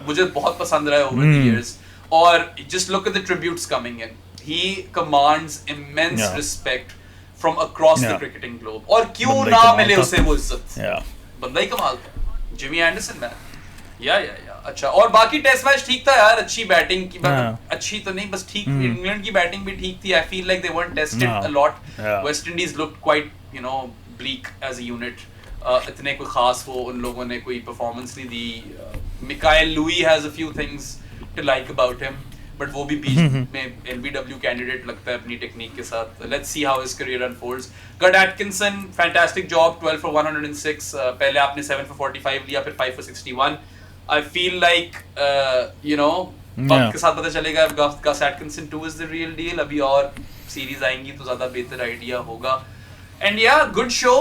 मुझे बहुत पसंद रहा है over the years, और just look at the tributes coming in, he commands immense respect from across the cricketing globe, और क्यों ना मिले उसे वो इज्जत, बंदा ही कमाल था, जिमी एंडरसन मैन। या अच्छा, और बाकी टेस्ट मैच ठीक था यार, अच्छी बैटिंग की, अच्छी तो नहीं बस ठीक, इंग्लैंड की बैटिंग भी ठीक थी। आई feel like they weren't tested a lot. West Indies looked quite, you know, bleak as a unit. इतने कोई खास वो उन लोगों ने कोई परफॉर्मेंस नहीं दी। Mikhail Louis has a few things to like about him, but वो भी बीच में LBW कैंडिडेट लगता है अपनी टेक्निक के साथ। Let's see how his career unfolds. गड एटकिंसन, फैंटास्टिक जॉब, 12 for 106, पहले आपने 7 for 45 लिया, फिर 5 for 61। I feel like you know, वक्त के साथ पता चलेगा Gus Atkinson 2 is the real deal। अभी और सीरीज आएंगी तो ज्यादा बेहतर आइडिया होगा। एंड या good show.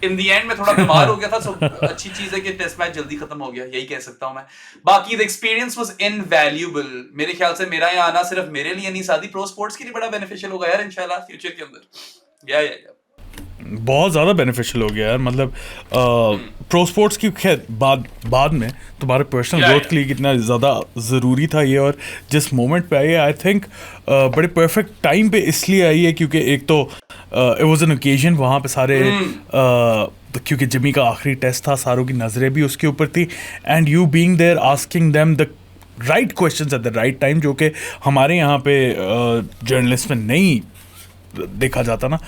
In the and मैं थोड़ा बीमार हो गया था, सो अच्छी चीज है कि टेस्ट मैच जल्दी खत्म हो गया, यही कह सकता हूं मैं। बाकी द एक्सपीरियंस वाज इनवैल्यूएबल। मेरे ख्याल से मेरा यहाँ आना सिर्फ मेरे लिए नहीं, सादी प्रो स्पोर्ट्स के लिए बड़ा बेनिफिशियल होगा यार इंशाल्लाह फ्यूचर के अंदर। या बहुत ज़्यादा बेनिफिशियल हो गया यार, मतलब प्रो स्पोर्ट्स की खैर बाद में तुम्हारे पर्सनल ग्रोथ के लिए कितना ज़्यादा ज़रूरी था ये, और जिस मोमेंट पे आई है आई थिंक बड़े परफेक्ट टाइम पे इसलिए आई है क्योंकि एक तो इट वाज एन ओकेजन, वहाँ पे सारे क्योंकि जिमी का आखिरी टेस्ट था, सारों की नज़रें भी उसके ऊपर थी, and you being there asking them the right questions at the right time, जो कि हमारे यहाँ पे जर्नलिस्ट में नहीं देखा जाता ना।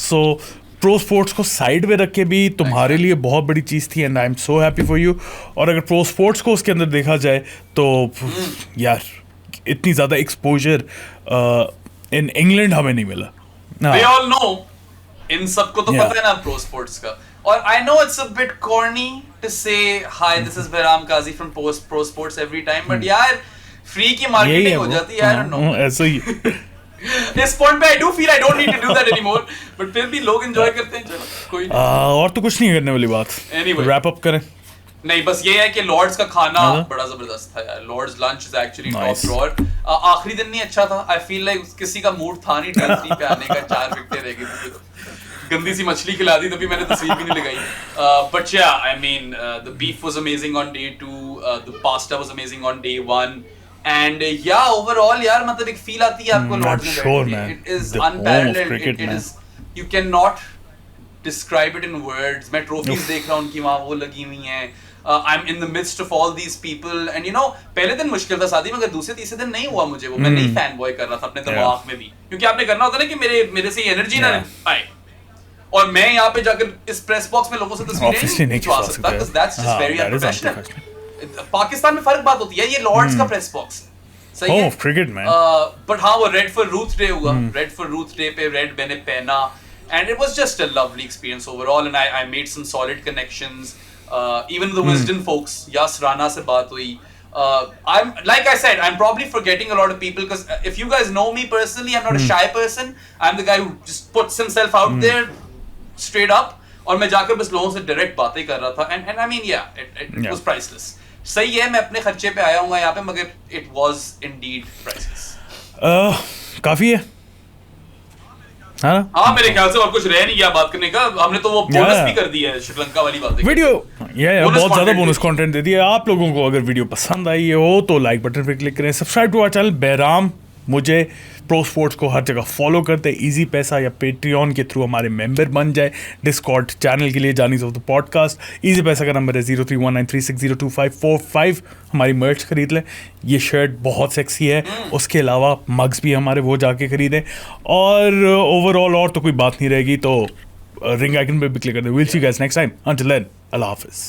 सो प्रो स्पोर्ट्स को साइड में रख के भी तुम्हारे लिए बहुत बड़ी चीज़ थी, and I am so happy for you. और अगर प्रो स्पोर्ट्स को उसके अंदर देखा जाए तो यार इतनी ज़्यादा एक्सपोजर इन इंग्लैंड हमें नहीं मिला। They all know, इन सबको तो पता है ना प्रो स्पोर्ट्स का। और I know it's a bit corny to say hi this is Behram Qazi from Pro Sports every time, but यार फ्री की मार्केटिंग हो जाती है, I don't know। ऐसा ही इस पॉइंट पे I do feel I don't need to do that anymore, but फिर भी लोग एंजॉय करते हैं, चलो कोई नहीं। और तो कुछ नहीं करने वाली बात, Anyway, रैप अप करें। नहीं, बस ये है कि लॉर्ड्स का खाना बड़ा जबरदस्त था यार। Lord's lunch is actually top drawer. आखिरी दिन नहीं अच्छा था, आई फील लाइक किसी का मूड था नहीं टेस्ट पे आने का, 4 विकेटें रह गई थी, गंदी सी मछली खिला दी, तभी मैंने तस्वीर भी नहीं लगाई। बट या I mean the beef was amazing on day 2, the pasta was amazing on day 1, and या ओवरऑल यार मतलब एक फील आती है आपको लॉर्ड्स में बैठ के। It is unparalleled, it is you can not describe it in words. मैं ट्रॉफीज देख रहा हूं उनकी वहां वो लगी हुई हैं। I'm in the midst of all these people, and you know पहले दिन मुश्किल था शादी, मगर दूसरे तीसरे दिन नहीं हुआ मुझे वो। मैं नहीं फैन बॉय कर रहा था अपने दिमाग में भी, क्योंकि आपने करना होता है ना कि मेरे से एनर्जी ना आए, और मैं यहाँ पे जाकर इस प्रेस बॉक्स में लोगों से तस्वीरें नहीं खिंचवा सकता, because that's just very unprofessional। Pakistan में फर्क बात होती है, ये लॉर्ड्स का प्रेस बॉक्स सही है क्रिकेट में। बट हाँ वो रेड फॉर रूथ डे हुआ, रेड फॉर रूथ डे पे रेड मैंने पहना, and it was just a lovely experience overall, and I made some solid connections. Even the Wisden folks, Yas Rana se baat hui. I'm like I said, I'm probably forgetting a lot of people, because if you guys know me personally, I'm not a shy person. I'm the guy who just puts himself out there straight up, और मैं जाकर बस लोगों से direct बातें कर रहा था, and I mean yeah, it was priceless. सही है, मैं अपने खर्चे पे आया हूँ यहाँ पे, मगर it was indeed priceless. काफी है हाँ मेरे ख्याल से और कुछ रह नहीं गया बात करने का। हमने तो वो बोनस भी कर दिया है, श्रीलंका वाली बात वीडियो बहुत ज्यादा बोनस कंटेंट दे दिया आप लोगों को। अगर वीडियो पसंद आई हो तो लाइक बटन पे क्लिक करें, सब्सक्राइब टू आवर चैनल बहराम। मुझे प्रो स्पोर्ट्स को हर जगह फॉलो करते, इजी पैसा या पेट्रियन के थ्रू हमारे मेंबर बन जाए। डिस्कॉर्ड चैनल के लिए जानी ऑफ द पॉडकास्ट। इजी पैसा का नंबर है 031936025545। हमारी मर्च खरीद लें, ये शर्ट बहुत सेक्सी है। उसके अलावा मग्स भी हमारे, वो जाके खरीदें। और ओवरऑल और तो कोई बात नहीं रहेगी, तो रिंग आइकन पे भी क्लिक कर दें। Will see you guys next time, until then अल्लाह हाफिज़।